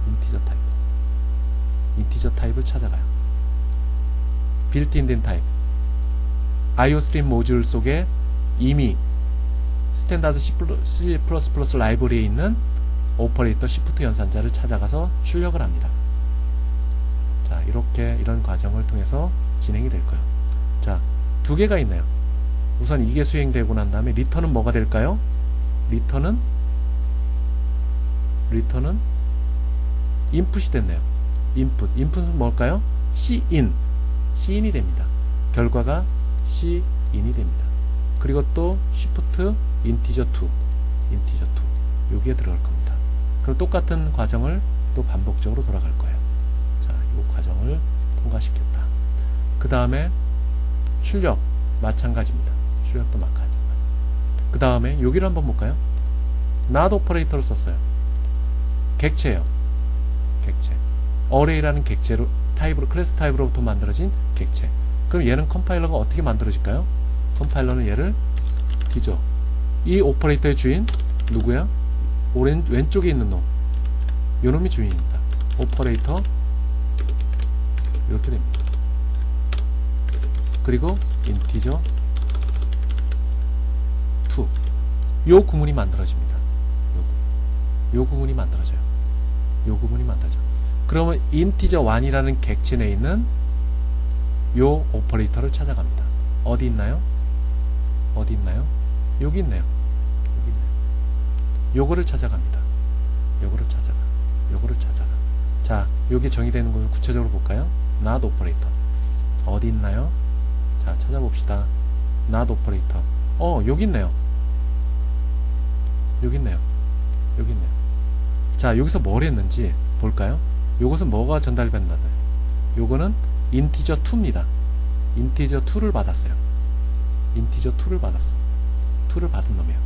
인티저 타입을 찾아가요. 빌트인된 타입. IOStream 모듈 속에 이미 스탠다드 C++ 라이브러리에 있는 오퍼레이터 시프트 연산자를 찾아가서 출력을 합니다. 자, 이렇게 이런 과정을 통해서 진행이 될 거예요. 자, 두 개가 있네요. 우선 이게 수행되고 난 다음에 리턴은 뭐가 될까요? 리턴은 인풋이 됐네요. 인풋은 뭘까요? cin이 됩니다. 결과가 cin이 됩니다. 그리고 또 shift 인티저 2 여기에 들어갈 겁니다. 그럼 똑같은 과정을 또 반복적으로 돌아갈 거예요. 자, 이 과정을 통과시켰다. 그 다음에 출력 마찬가지입니다. 출력도 마찬가지. 그 다음에 여기를 한번 볼까요? not 오퍼레이터를 썼어요. 객체예요. 객체. 어레이라는 객체로 타입으로, 클래스 타입으로부터 만들어진 객체. 그럼 얘는 컴파일러가 어떻게 만들어질까요? 컴파일러는 얘를 뒤져. 이 오퍼레이터의 주인 누구야? 왼쪽에 있는 놈. 요 놈이 주인입니다. 오퍼레이터 이렇게 됩니다. 그리고 인티저 2. 요 구문이 만들어집니다. 요 구문이 만들어져요. 요 구문이 만들어져. 그러면 인티저 1이라는 객체 내에 있는 요 오퍼레이터를 찾아갑니다. 어디 있나요? 어디 있나요? 여기 있네요. 여기 있네요. 요거를 찾아갑니다. 요거를 찾아가. 요거를 찾아가. 자, 요게 정의되는 것을 구체적으로 볼까요? not 오퍼레이터. 어디 있나요? 자, 찾아봅시다. not 오퍼레이터. 여기 있네요. 여기 있네요. 여기 있네요. 자, 여기서 뭘 했는지 볼까요? 요것은 뭐가 전달받나요? 요거는 인티저 2입니다. 인티저 2를 받았어요. 인티저 2를 받았어. 2를 받은 놈이에요.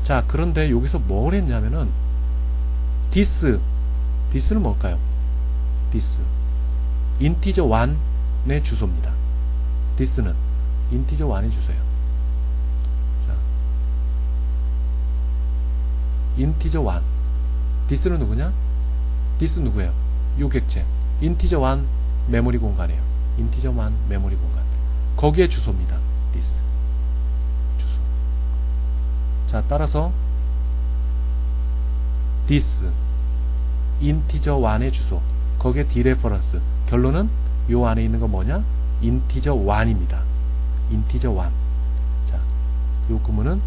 자, 그런데 여기서 뭘 했냐면은 this는 뭘까요? this 인티저 1의 주소입니다. this는 인티저 1의 주소예요. 자, 인티저 1 this는 누구냐? this 누구예요? 요 객체 인티저 1 메모리 공간이에요. 인티저 1 메모리 공간, 거기에 주소입니다. this 주소. 자, 따라서 this 인티저 1의 주소, 거기에 디레퍼런스, 결론은 요 안에 있는 건 뭐냐? 인티저 1입니다. 인티저 1. 자, 요 구문은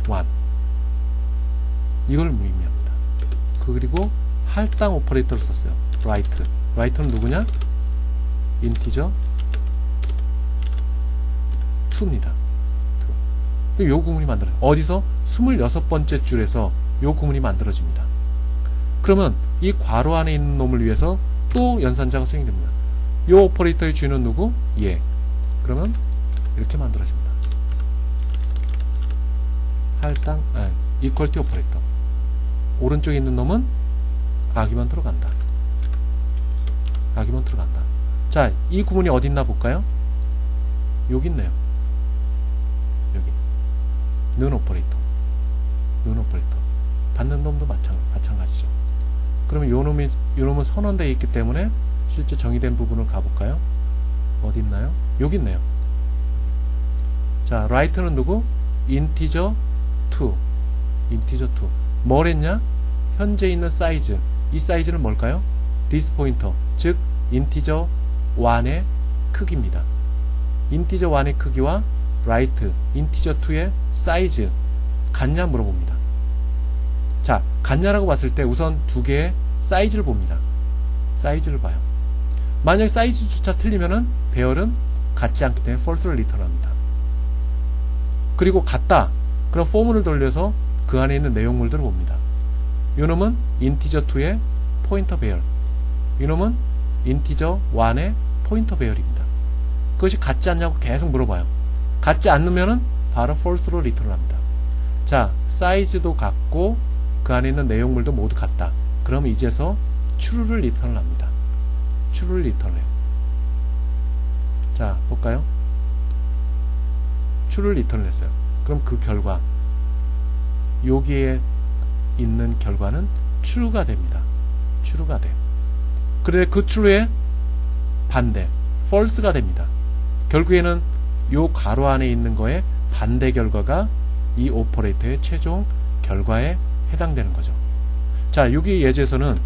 1, 이걸 의미합니다. 그리고 할당 오퍼레이터를 썼어요. write는 누구냐? 인티저 2입니다. 요 구문이 만들어요. 어디서? 26번째 줄에서 요 구문이 만들어집니다. 그러면 이 괄호 안에 있는 놈을 위해서 또 연산자가 수행됩니다. 요 오퍼레이터의 주인은 누구? 얘. 그러면 이렇게 만들어집니다. 할당, 이퀄티 오퍼레이터. 오른쪽에 있는 놈은 아기먼트로 간다. 아기먼트로 간다. 자, 이 구문이 어디 있나 볼까요? 여기 있네요. 여기. 는 오퍼레이터. 받는 놈도 마찬가지죠. 그러면 요 놈은 선언되어 있기 때문에 실제 정의된 부분을 가볼까요? 어디 있나요? 여기 있네요. 자, write는 누구? 인티저 2. 뭘 했냐? 현재 있는 사이즈. 이 사이즈는 뭘까요? this 포인터, 즉 인티저 1의 크기입니다. 인티저 1의 크기와 write, 인티저 2의 사이즈 같냐 물어봅니다. 자, 같냐라고 봤을 때 우선 두 개의 사이즈를 봅니다. 사이즈를 봐요. 만약 사이즈조차 틀리면은 배열은 같지 않기 때문에 false를 리턴합니다. 그리고 같다. 그럼 포문을 돌려서 그 안에 있는 내용물들을 봅니다. 이놈은 인티저 2의 포인터 배열, 이놈은 인티저 1의 포인터 배열입니다. 그것이 같지 않냐고 계속 물어봐요. 같지 않으면은 바로 false로 리턴을 합니다. 자, 사이즈도 같고 그 안에 있는 내용물도 모두 같다. 그러면 이제서 true를 리턴을 합니다. true를 리턴해요. 자, 볼까요? true를 리턴을 했어요. 그럼 그 결과, 여기에 있는 결과는 true가 됩니다. true가 돼요. 그래, 그 true의 반대, false가 됩니다. 결국에는 요 괄호 안에 있는 거에 반대 결과가 이 오퍼레이터의 최종 결과에 해당되는 거죠. 자, 여기 예제에서는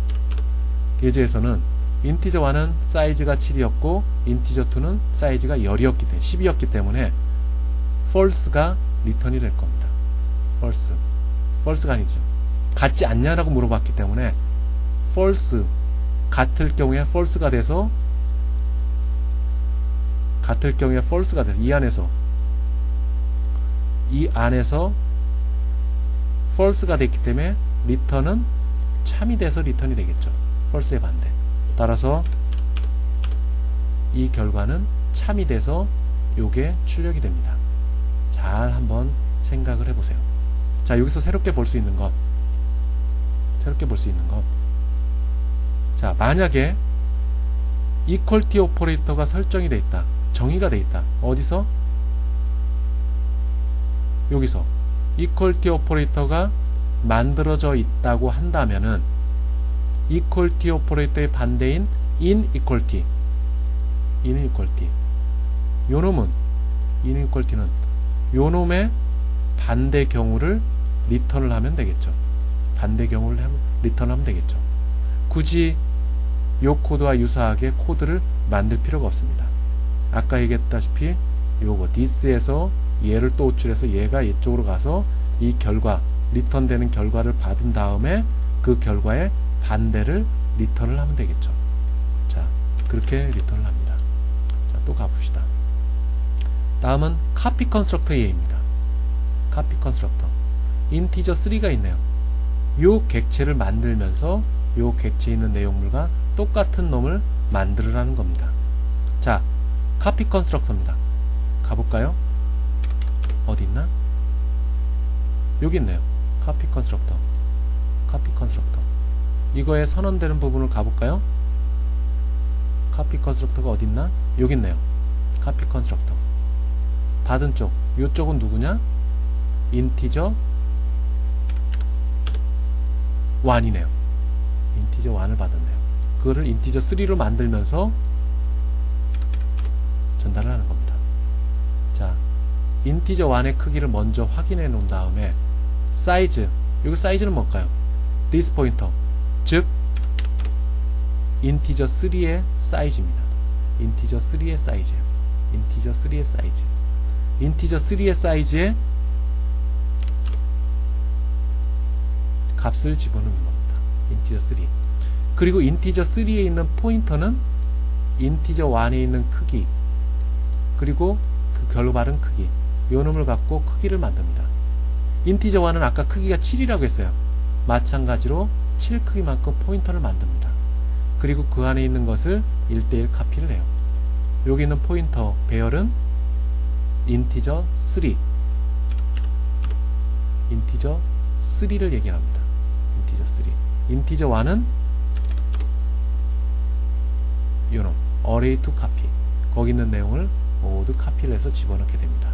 인티저 1은 사이즈가 7이었고 인티저 2는 사이즈가 10이었기 때문에 false가 리턴이 될 겁니다. false가 아니죠. 같지 않냐라고 물어봤기 때문에 false, 같을 경우에 false가 돼서 이 안에서 false가 됐기 때문에 리턴은 참이 돼서 리턴이 되겠죠. false의 반대. 따라서 이 결과는 참이 돼서 요게 출력이 됩니다. 잘 한번 생각을 해보세요. 자, 여기서 새롭게 볼 수 있는 것. 자, 만약에 이퀄티 오퍼레이터가 설정이 되어 있다. 정의가 되어 있다. 어디서? 여기서 이퀄티 오퍼레이터가 만들어져 있다고 한다면은 이퀄티 오퍼레이터의 반대인 inequality 요놈은 inequality는 요놈의 반대 경우를 리턴을 하면 되겠죠. 반대 경우를 리턴하면 되겠죠. 굳이 요 코드와 유사하게 코드를 만들 필요가 없습니다. 아까 얘기했다시피 요거 this에서 얘를 또 호출해서 얘가 이쪽으로 가서 이 결과, 리턴되는 결과를 받은 다음에 그 결과의 반대를 리턴을 하면 되겠죠. 자, 그렇게 리턴을 합니다. 자, 또 가봅시다. 다음은 카피 컨스트럭터 A입니다. 카피 컨스트럭터. 인티저 3가 있네요. 요 객체를 만들면서 요 객체에 있는 내용물과 똑같은 놈을 만들으라는 겁니다. 자, 카피 컨스트럭터입니다. 가볼까요? 어디 있나? 여기 있네요. 카피 컨스트럭터. 카피 컨스트럭터. 이거에 선언되는 부분을 가볼까요? 카피 컨스트럭터가 어디 있나? 여기 있네요. 카피 컨스트럭터. 받은 쪽. 요쪽은 누구냐? 인티저 1이네요. 인티저 1을 받았네요. 그거를 인티저 3로 만들면서 전달을 하는 겁니다. 자, 인티저 1의 크기를 먼저 확인해 놓은 다음에 사이즈, 여기 사이즈는 뭘까요? this pointer, 즉 인티저 3의 사이즈입니다. 인티저 3의 사이즈예요. 인티저 3의 사이즈. 인티저 3의 사이즈에 값을 집어넣는 겁니다. 인티저 3. 그리고 인티저 3에 있는 포인터는 인티저 1에 있는 크기, 그리고 그 결과른 크기, 요 놈을 갖고 크기를 만듭니다. 인티저 1은 아까 크기가 7이라고 했어요. 마찬가지로 7 크기만큼 포인터를 만듭니다. 그리고 그 안에 있는 것을 1대1 카피를 해요. 여기 있는 포인터 배열은 인티저 3, 인티저 3를 얘기합니다. 인티저 3. 인티저 1은 요놈 array to copy, 거기 있는 내용을 모두 카피를 해서 집어넣게 됩니다.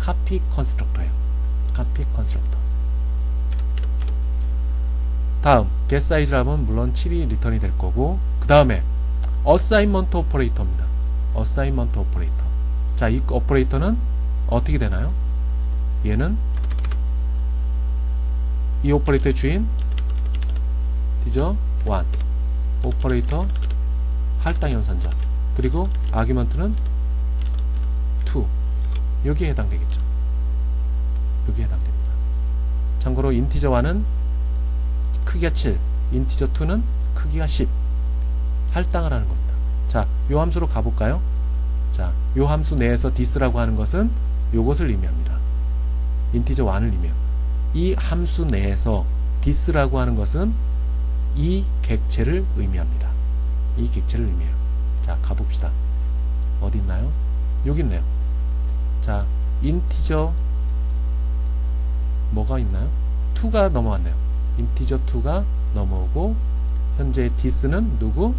카피 컨스트럭터예요. 카피 컨스트럭터. 다음 get size라면 물론 7이 리턴이 될 거고, 그 다음에 assignment operator입니다. assignment operator. 자, 이 오퍼레이터는 어떻게 되나요? 얘는 이 오퍼레이터의 주인 인티저 1, 오퍼레이터 할당 연산자, 그리고 아규먼트는 2, 여기에 해당되겠죠. 여기에 해당됩니다. 참고로 인티저 1은 크기가 7, 인티저 2는 크기가 10 할당을 하는 겁니다. 자, 요 함수로 가볼까요? 자, 요 함수 내에서 this라고 하는 것은 요것을 의미합니다. 인티저 1을 의미해요. 이 함수 내에서 this라고 하는 것은 이 객체를 의미합니다. 이 객체를 의미해요. 자, 가봅시다. 어디 있나요? 여기 있네요. 자, 인티저 뭐가 있나요? 2가 넘어왔네요. 인티저 2가 넘어오고, 현재 this는 누구?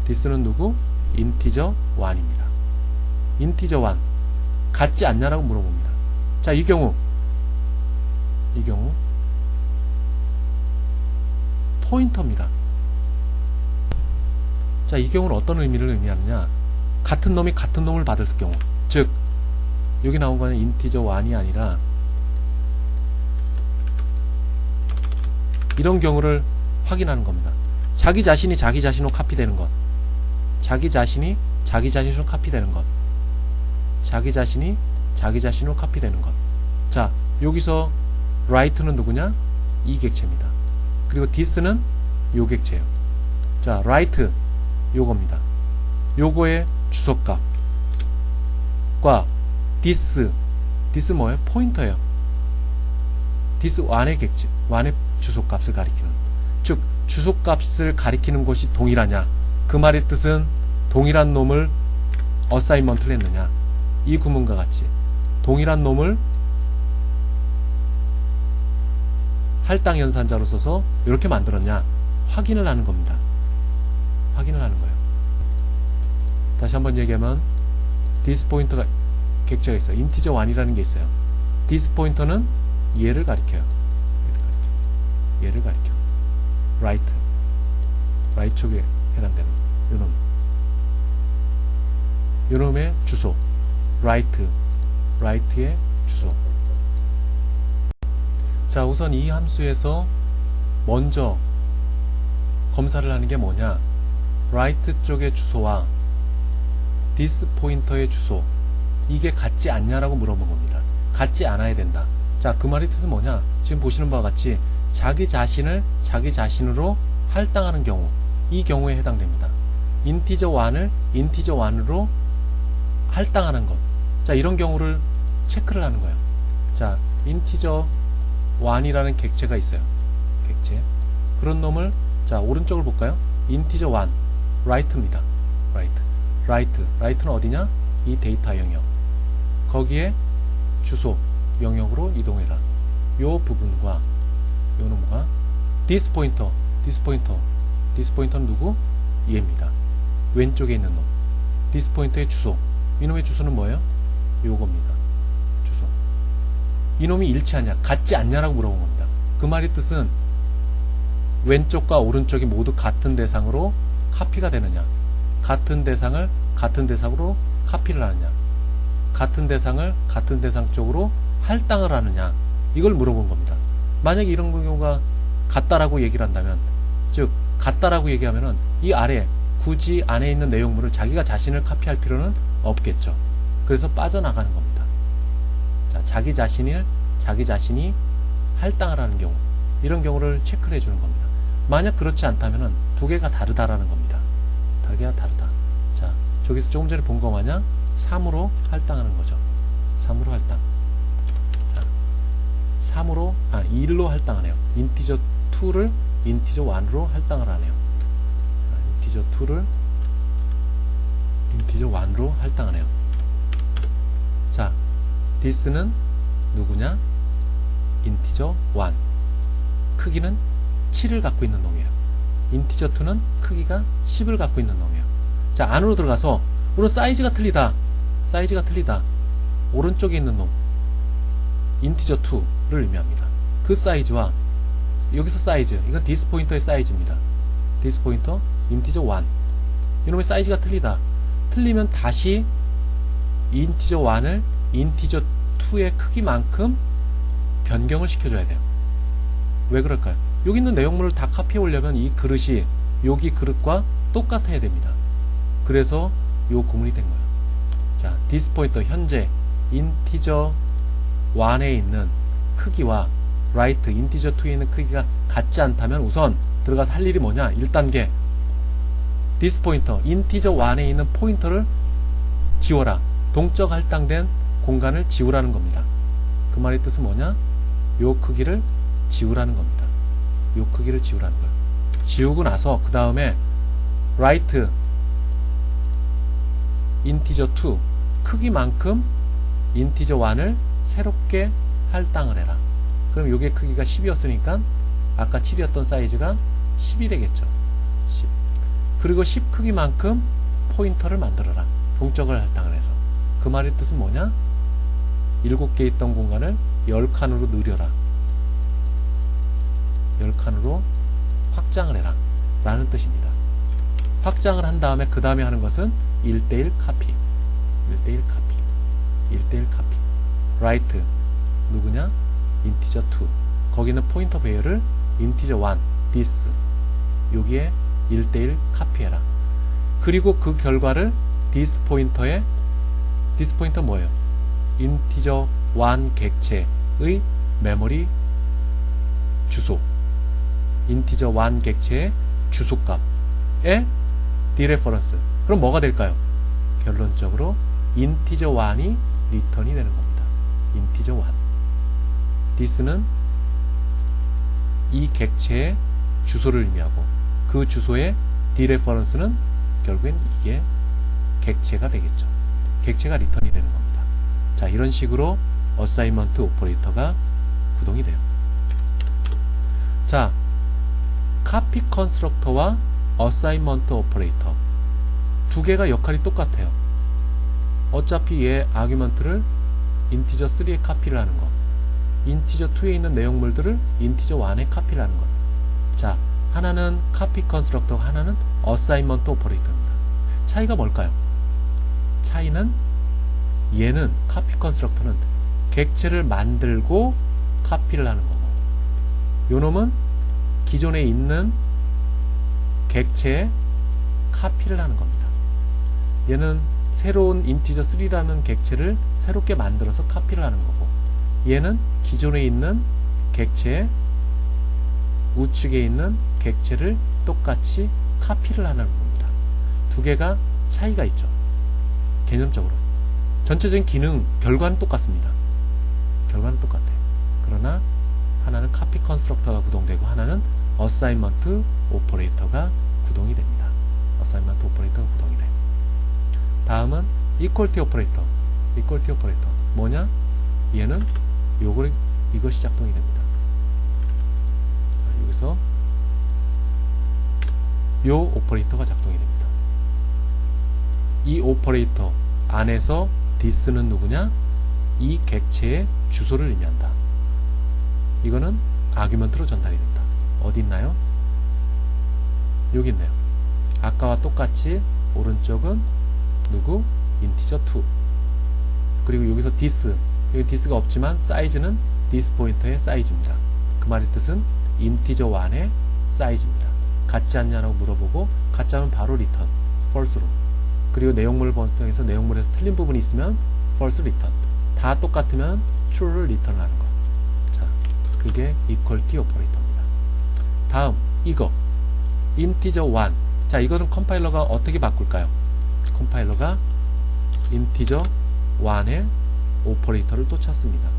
this는 누구? 인티저 1입니다. 인티저 1 같지 않냐라고 물어봅니다. 자, 이 경우 포인터입니다. 자, 이 경우는 어떤 의미를 의미하느냐? 같은 놈이 같은 놈을 받을 경우, 즉 여기 나온 거는 인티저 1이 아니라 이런 경우를 확인하는 겁니다. 자기 자신이 자기 자신으로 카피되는 것, 자기 자신이 자기 자신으로 카피되는 것, 자기 자신이 자기 자신으로 카피되는 것. 자, 여기서 write는 누구냐? 이 객체입니다. 그리고 this는 요 객체예요. 자, write 요겁니다. 요거의 주소값과 this 뭐예요? 포인터예요. this 1의 객체, 1의 주소값을 가리키는, 즉 주소값을 가리키는 곳이 동일하냐, 그 말의 뜻은 동일한 놈을 어사인먼트를 했느냐, 이 구문과 같이 동일한 놈을 할당 연산자로 써서 이렇게 만들었냐 확인을 하는 겁니다. 확인을 하는 거예요. 다시 한번 얘기하면 this 포인터가 객체가 있어요. 인티저 1이라는 게 있어요. this 포인터는 얘를 가리켜요. 얘를 가리켜. right 쪽에 해당되는 요놈의 주소, right의 주소. 자, 우선 이 함수에서 먼저 검사를 하는 게 뭐냐, right 쪽의 주소와 this 포인터의 주소, 이게 같지 않냐라고 물어본 겁니다. 같지 않아야 된다. 자, 그 말의 뜻은 뭐냐, 지금 보시는 바와 같이 자기 자신을 자기 자신으로 할당하는 경우, 이 경우에 해당됩니다. 인티저 1을 인티저 1으로 할당하는 것. 자, 이런 경우를 체크를 하는 거예요. 자, 인티저 1이라는 객체가 있어요. 객체. 그런 놈을 자 오른쪽을 볼까요? 인티저 1 right입니다. right는 어디냐? 이 데이터 영역. 거기에 주소 영역으로 이동해라. 요 부분과 요 놈과 this pointer는 누구? 얘입니다. 왼쪽에 있는 놈. this pointer의 주소. 이놈의 주소는 뭐예요? 요겁니다. 주소. 이놈이 일치하냐? 같지 않냐라고 물어본 겁니다. 그 말의 뜻은 왼쪽과 오른쪽이 모두 같은 대상으로 카피가 되느냐? 같은 대상을 같은 대상으로 카피를 하느냐? 같은 대상을 같은 대상 쪽으로 할당을 하느냐? 이걸 물어본 겁니다. 만약에 이런 경우가 같다라고 얘기를 한다면, 즉 같다라고 얘기하면은 이 아래 굳이 안에 있는 내용물을 자기가 자신을 카피할 필요는 없겠죠. 그래서 빠져나가는 겁니다. 자, 자기 자신이 할당을 하는 경우, 이런 경우를 체크를 해주는 겁니다. 만약 그렇지 않다면은 두 개가 다르다라는 겁니다. 두 개가 다르다. 자, 저기서 조금 전에 본 거 마냥 3으로 할당하는 거죠. 3으로 할당. 자, 1로 할당하네요. 인티저 2를 인티저 1으로 할당을 하네요. 인티저 2를 인티저 1으로 할당하네요. 자, this는 누구냐? 인티저 1. 크기는 7을 갖고 있는 놈이에요. 인티저 2는 크기가 10을 갖고 있는 놈이에요. 자, 안으로 들어가서 물론 사이즈가 틀리다. 오른쪽에 있는 놈 인티저 2를 의미합니다. 그 사이즈와 여기서 사이즈, 이건 디스 포인터의 사이즈입니다. 디스 포인터 인티저 1. 이놈의 사이즈가 틀리다. 틀리면 다시 인티저 1을 인티저 2의 크기만큼 변경을 시켜줘야 돼요. 왜 그럴까요? 여기 있는 내용물을 다 카피해 오려면 이 그릇이 여기 그릇과 똑같아야 됩니다. 그래서 요 구문이 된 거예요. 자, this 포인터 현재 인티저 1에 있는 크기와 right 인티저 2에 있는 크기가 같지 않다면 우선 들어가서 할 일이 뭐냐? 1단계 this 포인터 인티저 1에 있는 포인터를 지워라. 동적 할당된 공간을 지우라는 겁니다. 그 말의 뜻은 뭐냐? 요 크기를 지우라는 겁니다. 요 크기를 지우라는 거예요. 지우고 나서 그 다음에 right 인티저 2 크기만큼 인티저 1을 새롭게 할당을 해라. 그럼 요게 크기가 10이었으니까 아까 7이었던 사이즈가 10이 되겠죠. 10. 그리고 10 크기만큼 포인터를 만들어라. 동적을 할당을 해서. 그 말의 뜻은 뭐냐? 7개 있던 공간을 10칸으로 늘려라. 10칸으로 확장을 해라. 라는 뜻입니다. 확장을 한 다음에 그 다음에 하는 것은 1대1 카피. 1대1 카피. right. 누구냐? 인티저 2. 거기는 포인터 배열을 인티저 1, this. 여기에 1대1 카피해라. 그리고 그 결과를 this 포인터 뭐예요? 인티저 1 객체의 메모리 주소. 인티저 1 객체의 주소값에 디레퍼런스. 그럼 뭐가 될까요? 결론적으로 인티저 1이 리턴이 되는 겁니다. 인티저 1. this는 이 객체의 주소를 의미하고 그 주소의 디레퍼런스는 결국엔 이게 객체가 되겠죠. 객체가 리턴이 되는 겁니다. 자, 이런 식으로 어사이먼트 오퍼레이터가 구동이 돼요. 자, 카피 컨스트럭터와 어사이먼트 오퍼레이터 두 개가 역할이 똑같아요. 어차피 얘 아규먼트를 인티저 3에 카피를 하는 거, 인티저 2에 있는 내용물들을 인티저 1에 카피를 하는 거. 자, 하나는 카피 컨스트럭터, 하나는 어사이먼트 오퍼레이터입니다. 차이가 뭘까요? 차이는 얘는 카피 컨스트럭터는 객체를 만들고 카피를 하는 거고, 요놈은 기존에 있는 객체에 카피를 하는 겁니다. 얘는 새로운 인티저 3라는 객체를 새롭게 만들어서 카피를 하는 거고, 얘는 기존에 있는 객체의 우측에 있는 객체를 똑같이 카피를 하는 겁니다. 두 개가 차이가 있죠. 개념적으로. 전체적인 기능, 결과는 똑같습니다. 결과는 똑같아요. 그러나 하나는 카피 컨스트럭터가 구동되고 하나는 어사인먼트 오퍼레이터가 구동이 됩니다. 어사인먼트 오퍼레이터가 구동이 돼. 다음은 이퀄티 오퍼레이터. 이퀄티 오퍼레이터 뭐냐? 얘는 이것이 작동이 됩니다. 자, 여기서 요 오퍼레이터가 작동이 됩니다. 이 오퍼레이터 안에서 this는 누구냐? 이 객체의 주소를 의미한다. 이거는 아규먼트로 전달이 된다. 어디 있나요? 여기 있네요. 아까와 똑같이 오른쪽은 누구? 인티저 2. 그리고 여기서 this. 여기 this가 없지만 사이즈는 this 포인터의 사이즈입니다. 그 말의 뜻은 인티저 1의 사이즈입니다. 같지 않냐라고 물어보고 같지 않으면 바로 return, false로. 그리고 내용물을 번역해서 내용물에서 틀린 부분이 있으면 false return. 다 똑같으면 true를 return하는 거. 자, 그게 equality operator입니다. 다음 이거 integer 1. 자, 이것은 컴파일러가 어떻게 바꿀까요? 컴파일러가 integer 1의 오퍼레이터를 또 찾습니다.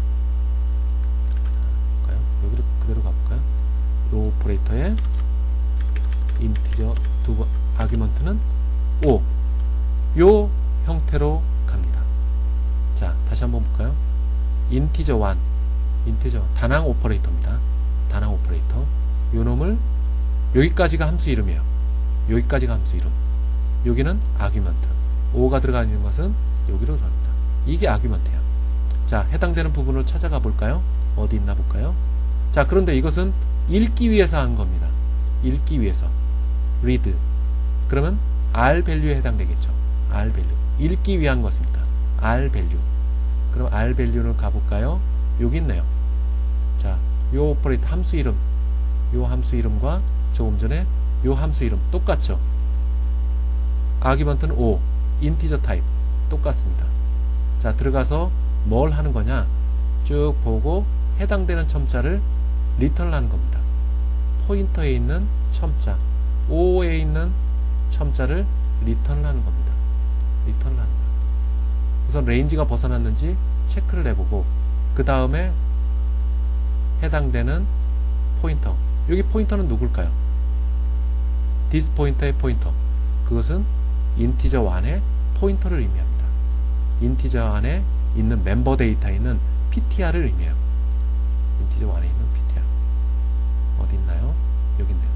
여기로 그대로 가볼까요? 이 오퍼레이터의 integer 아규먼트는 5. 요 형태로 갑니다. 자, 다시 한번 볼까요? integer 1, integer 단항 오퍼레이터입니다. 단항 오퍼레이터. 요 놈을 여기까지가 함수 이름이에요. 여기까지가 함수 이름. 여기는 아규먼트. 5가 들어가 있는 것은 여기로 들어갑니다. 이게 아규먼트야. 자, 해당되는 부분을 찾아가 볼까요? 어디 있나 볼까요? 자, 그런데 이것은 읽기 위해서 한 겁니다. 읽기 위해서. read. 그러면 R 밸류에 해당되겠죠. R 밸류. 읽기 위한 것이니까. R 밸류. 그럼 R 밸류를 가볼까요? 여기 있네요. 자, 요 오퍼레이터 함수 이름. 요 함수 이름과 조금 전에 요 함수 이름 똑같죠? 아규먼트는 5. 인티저 타입. 똑같습니다. 자, 들어가서 뭘 하는 거냐? 쭉 보고 해당되는 첨자를 리턴을 하는 겁니다. 포인터에 있는 첨자, 5에 있는 첨자를 리턴을 하는 겁니다. 리턴을 하는 거예요. 우선 레인지가 벗어났는지 체크를 해보고 그 다음에 해당되는 포인터. 여기 포인터는 누굴까요? this 포인터의 포인터. 그것은 인티저 1의 포인터를 의미합니다. 인티저 안에 있는 멤버 데이터에 있는 PTR을 의미해요. 인티저 1에 있는 PTR. 어디 있나요? 여기 있네요.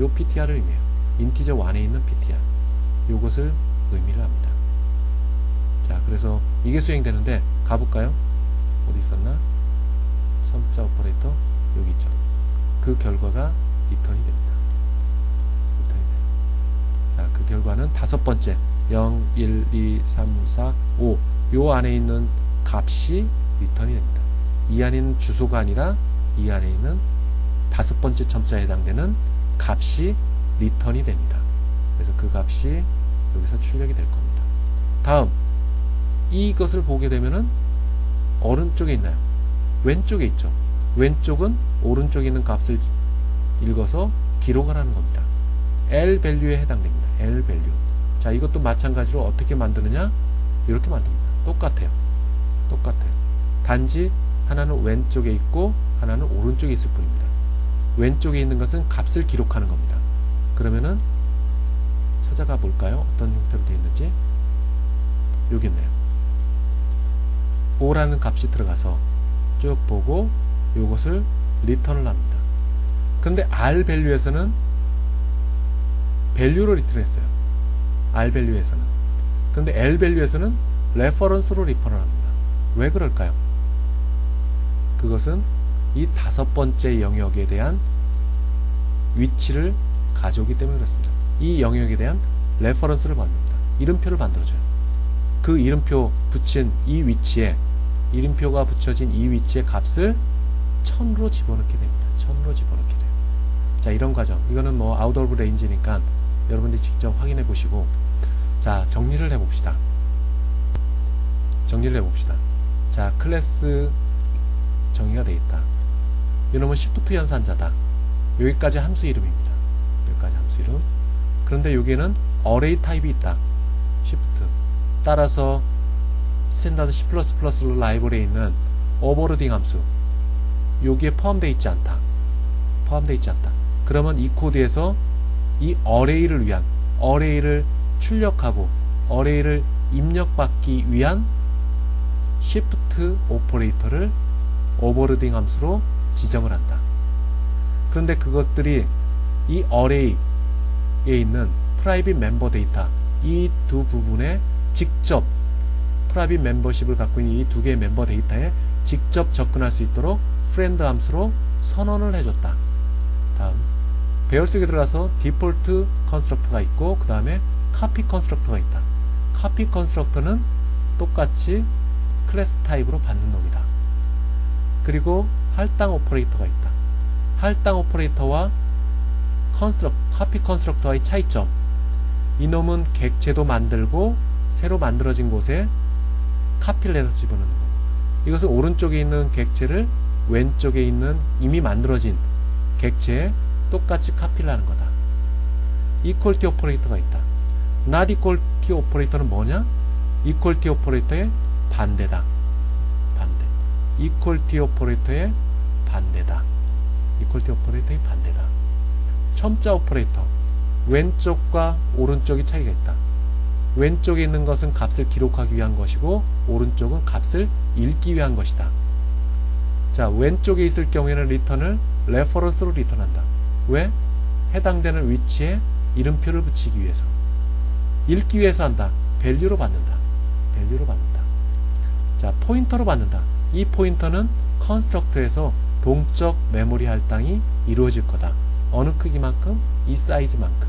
요 PTR을 의미해요. 인티저 1에 있는 PTR. 요것을 의미를 합니다. 자, 그래서 이게 수행되는데 가볼까요? 어디 있었나? 첨자 오퍼레이터 여기 있죠. 그 결과가 리턴이 됩니다. 리턴이 돼요. 자, 그 결과는 다섯 번째 0, 1, 2, 3, 4, 5 요 안에 있는 값이 리턴이 됩니다. 이 안에 있는 주소가 아니라 이 안에 있는 다섯 번째 첨자에 해당되는 값이 리턴이 됩니다. 그래서 그 값이 여기서 출력이 될 겁니다. 다음 이것을 보게 되면은 오른쪽에 있나요? 왼쪽에 있죠. 왼쪽은 오른쪽에 있는 값을 읽어서 기록을 하는 겁니다. L 밸류에 해당됩니다. L 밸류. 자, 이것도 마찬가지로 어떻게 만드느냐? 이렇게 만듭니다. 똑같아요. 똑같아요. 단지 하나는 왼쪽에 있고 하나는 오른쪽에 있을 뿐입니다. 왼쪽에 있는 것은 값을 기록하는 겁니다. 그러면은 찾아가 볼까요? 어떤 형태로 되어 있는지. 여기 있네요. 5라는 값이 들어가서 쭉 보고 이것을 리턴을 합니다. 그런데 R 밸류에서는 밸류로 리턴했어요. R 밸류에서는. 그런데 L 밸류에서는 레퍼런스로 리턴을 합니다. 왜 그럴까요? 그것은 이 다섯 번째 영역에 대한 위치를 가져오기 때문에 그렇습니다. 이 영역에 대한 레퍼런스를 만듭니다. 이름표를 만들어줘요. 그 이름표 붙인 이 위치에 이름표가 붙여진 이 위치의 값을 1000으로 집어넣게 됩니다. 1000으로 집어넣게 돼요. 자, 이런 과정. 이거는 뭐 아웃 오브 레인지니까 여러분들이 직접 확인해 보시고, 자, 정리를 해봅시다. 정리를 해봅시다. 자, 클래스 정의가 되어 있다. 이놈은 시프트 연산자다. 여기까지 함수 이름입니다. 여기까지 함수 이름. 그런데 여기에는 어레이 타입이 있다. 시프트. 따라서 스탠다드 C++ 라이브러리에 있는 오버로딩 함수, 여기에 포함되어 있지 않다. 포함되어 있지 않다. 그러면 이 코드에서 이 어레이를 위한, 어레이를 출력하고 어레이를 입력받기 위한 shift 오퍼레이터를 오버로딩 함수로 지정을 한다. 그런데 그것들이 이 어레이에 있는 프라이빗 멤버 데이터, 이 두 부분에 직접 프라이빗 멤버십을 갖고 있는 이 두 개의 멤버 데이터에 직접 접근할 수 있도록 프렌드 함수로 선언을 해줬다. 다음 배열속에 들어가서 디폴트 컨스트럭터가 있고 그 다음에 카피 컨스트럭터가 있다. 카피 컨스트럭터는 똑같이 클래스 타입으로 받는 놈이다. 그리고 할당 오퍼레이터가 있다. 할당 오퍼레이터와 카피 컨스트럭터와의 차이점, 이놈은 객체도 만들고 새로 만들어진 곳에 카피를 해서 집어넣는 거. 이것은 오른쪽에 있는 객체를 왼쪽에 있는 이미 만들어진 객체에 똑같이 카피를 하는 거다. 이퀄티 오퍼레이터가 있다. not equality 오퍼레이터는 뭐냐? 이퀄티 오퍼레이터의 반대다. 반대. 이퀄티 오퍼레이터의 반대다. 이퀄티 오퍼레이터의 반대다. 첨자 오퍼레이터. 왼쪽과 오른쪽이 차이가 있다. 왼쪽에 있는 것은 값을 기록하기 위한 것이고 오른쪽은 값을 읽기 위한 것이다. 자, 왼쪽에 있을 경우에는 리턴을 레퍼런스로 리턴한다. 왜? 해당되는 위치에 이름표를 붙이기 위해서. 읽기 위해서 한다. 밸류로 받는다. 밸류로 받는다. 자, 포인터로 받는다. 이 포인터는 컨스트럭터에서 동적 메모리 할당이 이루어질 거다. 어느 크기만큼? 이 사이즈만큼.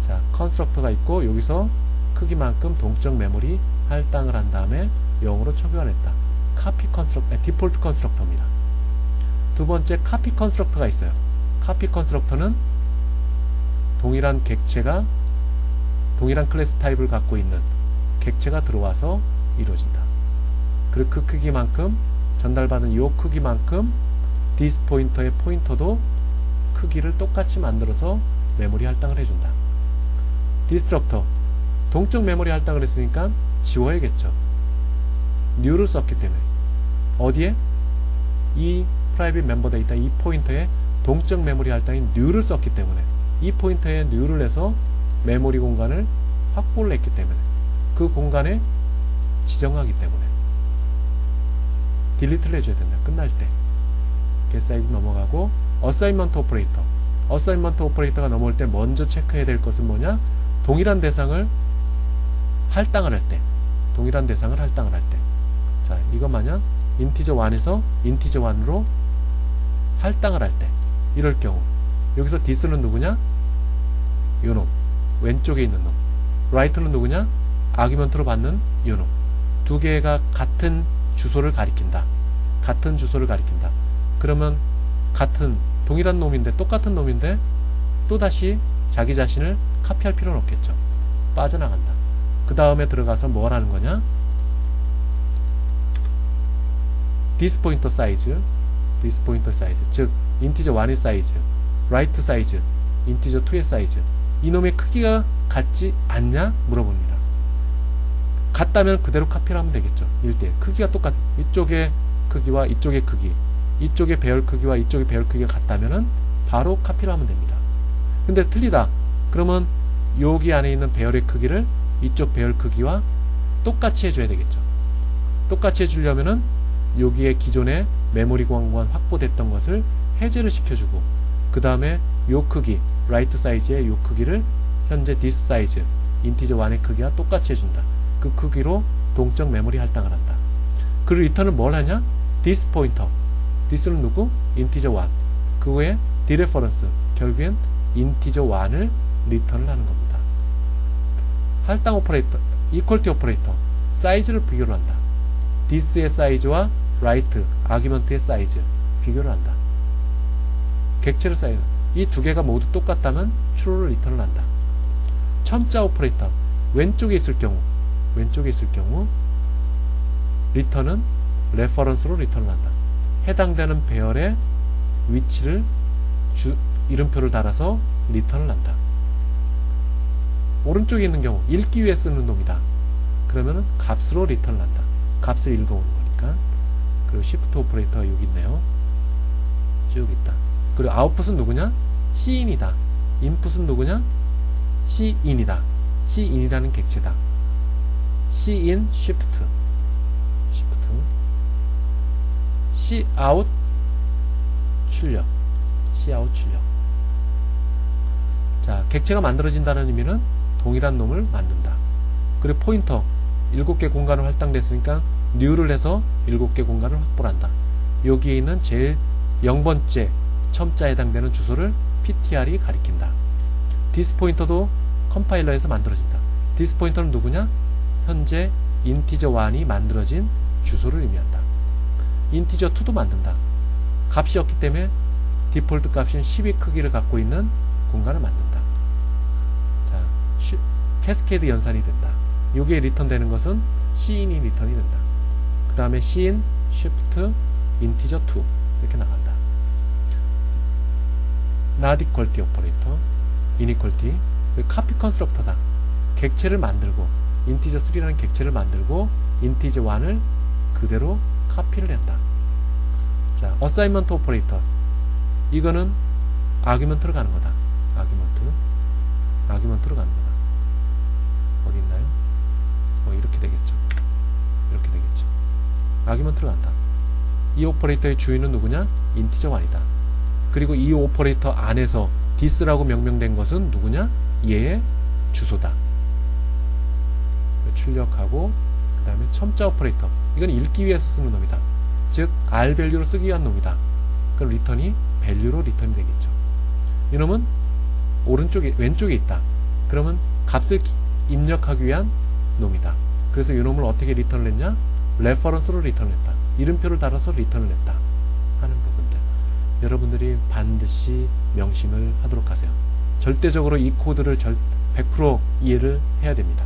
자, 컨스트럭터가 있고 여기서 크기만큼 동적 메모리 할당을 한 다음에 0으로 초기화했다. 카피 컨스트럭터, 디폴트 컨스트럭터입니다. 두 번째 카피 컨스트럭터가 있어요. 카피 컨스트럭터는 동일한 객체가 동일한 클래스 타입을 갖고 있는 객체가 들어와서 이루어진다. 그리고 그 크기만큼 전달받은 이 크기만큼 디스 포인터의 포인터도 크기를 똑같이 만들어서 메모리 할당을 해준다. 디스트럭터, 동적 메모리 할당을 했으니까 지워야겠죠. new를 썼기 때문에. 어디에? 이 프라이빗 멤버 데이터 이 포인터에 동적 메모리 할당인 new를 썼기 때문에, 이 포인터에 new를 해서 메모리 공간을 확보를 했기 때문에, 그 공간에 지정하기 때문에 딜리트를 해줘야 된다. 끝날 때 get size 넘어가고 어사인먼트 오퍼레이터. 어사인먼트 오퍼레이터가 넘어올 때 먼저 체크해야 될 것은 뭐냐? 동일한 대상을 할당을 할 때, 동일한 대상을 할당을 할 때. 자, 이거 마냥 인티저 1에서 인티저 1으로 할당을 할 때, 이럴 경우 여기서 this는 누구냐? 요놈, 왼쪽에 있는 놈. right는 누구냐? 아규먼트로 받는 요놈. 두 개가 같은 주소를 가리킨다. 같은 주소를 가리킨다. 그러면 같은 동일한 놈인데, 똑같은 놈인데 또다시 자기 자신을 카피할 필요는 없겠죠. 빠져나간다. 그 다음에 들어가서 뭘 하는 거냐? this pointer size, this pointer size, 즉 인티저 1의 사이즈, right 사이즈, 인티저 2의 사이즈, 이놈의 크기가 같지 않냐? 물어봅니다. 같다면 그대로 카피를 하면 되겠죠. 1대1. 크기가 똑같은, 이쪽의 크기와 이쪽의 크기, 이쪽의 배열 크기와 이쪽의 배열 크기가 같다면은 바로 카피를 하면 됩니다. 근데 틀리다. 그러면 여기 안에 있는 배열의 크기를 이쪽 배열 크기와 똑같이 해줘야 되겠죠. 똑같이 해주려면은 여기에 기존에 메모리 공간 확보됐던 것을 해제를 시켜주고, 그 다음에 요 크기, 라이트 사이즈의 요 크기를 현재 디스 사이즈, 인티저 1의 크기와 똑같이 해준다. 그 크기로 동적 메모리 할당을 한다. 그리고 리턴을 뭘 하냐? 디스 포인터. 디스는 누구? 인티저 1. 그 후에 디레퍼런스, 결국엔 인티저 1을 리턴을 하는 겁니다. 할당 오퍼레이터, 이퀄티 오퍼레이터, 사이즈를 비교를 한다. 디스의 사이즈와 라이트, 아규먼트의 사이즈 비교를 한다. 객체를 사이즈, 이 두 개가 모두 똑같다면 true를 리턴을 한다. 첨자 오퍼레이터, 왼쪽에 있을 경우 리턴은 레퍼런스로 리턴을 한다. 해당되는 배열의 위치를 이름표를 달아서 리턴을 한다. 오른쪽에 있는 경우 읽기 위해 쓰는 놈이다. 그러면은 값으로 리턴을 한다. 값을 읽어오는 거니까. 그리고 시프트 오퍼레이터가 여기 있네요. 쭉 있다. 그리고 아웃풋은 누구냐? Cin이다. 인풋은 누구냐? Cin이다. Cin이라는 객체다. Cin shift Cout 출력. Cout 출력. 자, 객체가 만들어진다는 의미는 동일한 놈을 만든다. 그리고 포인터 7개 공간을 할당됐으니까 new를 해서 7개 공간을 확보한다. 여기에 있는 제일 0번째 첨자에 해당되는 주소를 ptr이 가리킨다. 디스포인터도 컴파일러에서 만들어진다. 디스포인터는 누구냐? 현재 인티저 1이 만들어진 주소를 의미한다. 인티저 2도 만든다. 값이 없기 때문에 디폴트 값인 12 크기를 갖고 있는 공간을 만든다. 자, 캐스케이드 연산이 된다. 여기에 리턴되는 것은 Cin이 리턴이 된다. 그 다음에 Cin, Shift, 인티저 2 이렇게 나간다. not equality 오퍼레이터, inequality, 카피 컨스트럭터다. 객체를 만들고 인티저 3라는 객체를 만들고 인티저 1을 그대로 카피를 했다. 자, 어사이먼트 오퍼레이터, 이거는 아규먼트로 가는 거다. 아규먼트로 가는 거다. 어디 있나요? 이렇게 되겠죠. 이렇게 되겠죠. 아규먼트로 간다. 이 오퍼레이터의 주인은 누구냐? 인티저 1이다. 그리고 이 오퍼레이터 안에서 this라고 명명된 것은 누구냐? 얘의 주소다. 출력하고 그 다음에 첨자 오퍼레이터, 이건 읽기 위해서 쓰는 놈이다. 즉 R 밸류로 쓰기 위한 놈이다. 그럼 리턴이 밸류로 리턴이 되겠죠. 이놈은 왼쪽에 있다. 그러면 값을 입력하기 위한 놈이다. 그래서 이놈을 어떻게 리턴을 했냐? 레퍼런스로 리턴을 했다. 이름표를 달아서 리턴을 했다 하는 부분들, 여러분들이 반드시 명심을 하도록 하세요. 절대적으로 이 코드를 100% 이해를 해야 됩니다.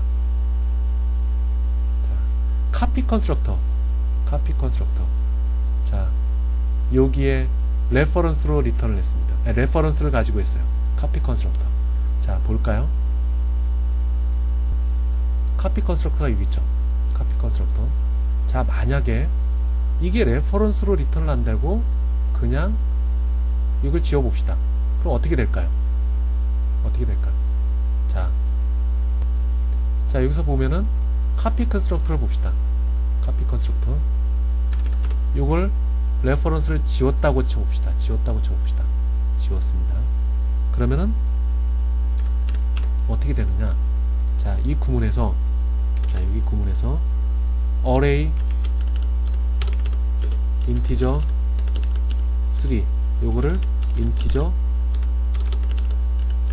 카피 컨스트럭터. 자, 여기에 레퍼런스로 리턴을 했습니다. 레퍼런스를 가지고 있어요. 카피 컨스트럭터. 자, 볼까요? 카피 컨스트럭터가 여기 있죠. 카피 컨스트럭터. 자, 만약에 이게 레퍼런스로 리턴을 한다고 그냥 이걸 지워봅시다. 그럼 어떻게 될까요? 자, 여기서 보면은 카피 컨스트럭터를 봅시다. 카피 컨스트럭터. 이걸 레퍼런스를 지웠다고 쳐봅시다. 지웠습니다. 그러면은 어떻게 되느냐? 자, 이 구문에서, 여기 구문에서 array integer 3 요거를 integer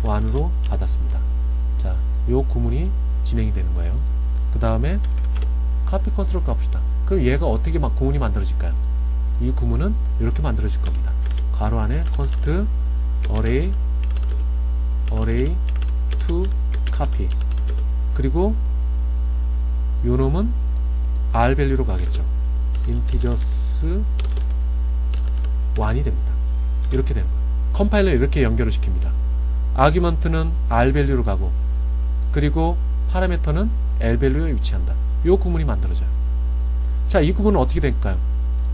1으로 받았습니다. 자, 요 구문이 진행이 되는 거예요. 그 다음에 카피 컨스트럭터 갑시다. 그럼 얘가 어떻게 구문이 만들어질까요? 이 구문은 이렇게 만들어질 겁니다. 괄호 안에 const array to copy, 그리고 요 놈은 R 밸류로 가겠죠. integers 1이 됩니다. 이렇게 되는 거예요. 컴파일러 이렇게 연결을 시킵니다. 아규먼트는 R 밸류로 가고, 그리고 파라미터는 L 밸류에 위치한다. 요 구문이 만들어져요. 자, 이 구문은 어떻게 될까요?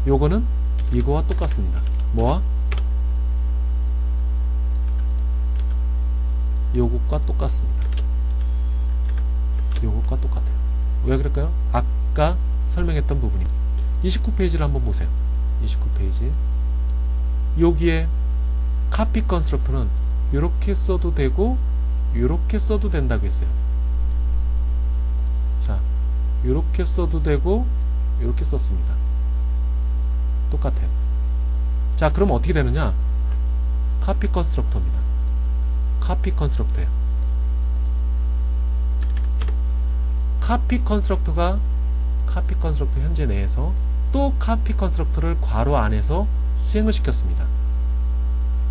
요거는 이거와 똑같습니다. 뭐와? 요것과 똑같습니다. 요것과 똑같아요. 왜 그럴까요? 아까 설명했던 부분입니다. 29페이지를 한번 보세요. 29페이지. 여기에 카피 컨스트럭터는 이렇게 써도 되고 이렇게 써도 된다고 했어요. 자, 이렇게 써도 되고 이렇게 썼습니다. 똑같아요. 자, 그럼 어떻게 되느냐? 카피 컨스트럭터입니다. 카피 컨스트럭터예요. 카피 컨스트럭터 현재 내에서 또 카피 컨스트럭터를 괄호 안에서 수행을 시켰습니다.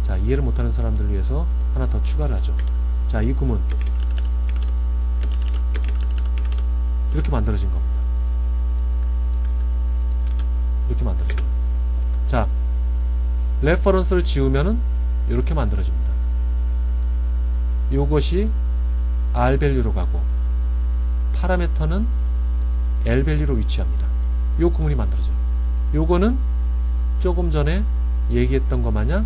자, 이해를 못하는 사람들을 위해서 하나 더 추가를 하죠. 자, 이 구문 이렇게 만들어진 겁니다. 이렇게 만들어진 겁니다. 자, 레퍼런스를 지우면은 이렇게 만들어집니다. 요것이 R 밸류로 가고 파라미터는 L 밸류로 위치합니다. 요 구문이 만들어져요. 요거는 조금 전에 얘기했던 것 마냥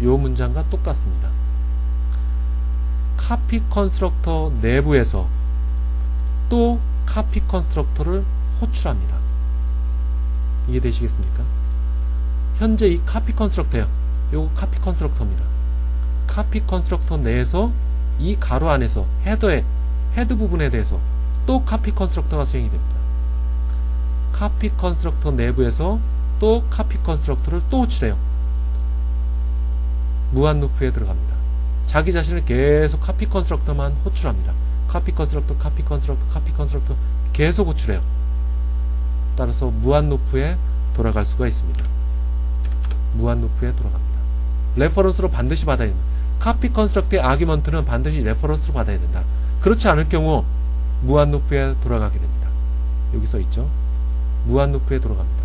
요 문장과 똑같습니다. 카피 컨스트럭터 내부에서 또 카피 컨스트럭터를 호출합니다. 이해되시겠습니까? 현재 이 카피 컨스트럭터요. 요거 카피 컨스트럭터입니다. 카피 컨스트럭터 내에서 이 가로 안에서 헤드 부분에 대해서 또 카피 컨스트럭터가 수행이 됩니다. 카피 컨스트럭터 내부에서 또 카피 컨스트럭터를 또 호출해요. 무한 루프에 들어갑니다. 자기 자신을 계속 카피 컨스트럭터만 호출합니다. 카피 컨스트럭터, 카피 컨스트럭터, 카피 컨스트럭터 계속 호출해요. 따라서 무한 루프에 돌아갈 수가 있습니다. 무한 루프에 돌아갑니다. 레퍼런스로 반드시 받아야 됩니다. 카피 컨스트럭터의 아규먼트는 반드시 레퍼런스로 받아야 된다. 그렇지 않을 경우 무한 루프에 돌아가게 됩니다. 여기 써 있죠. 무한 루프에 돌아갑니다.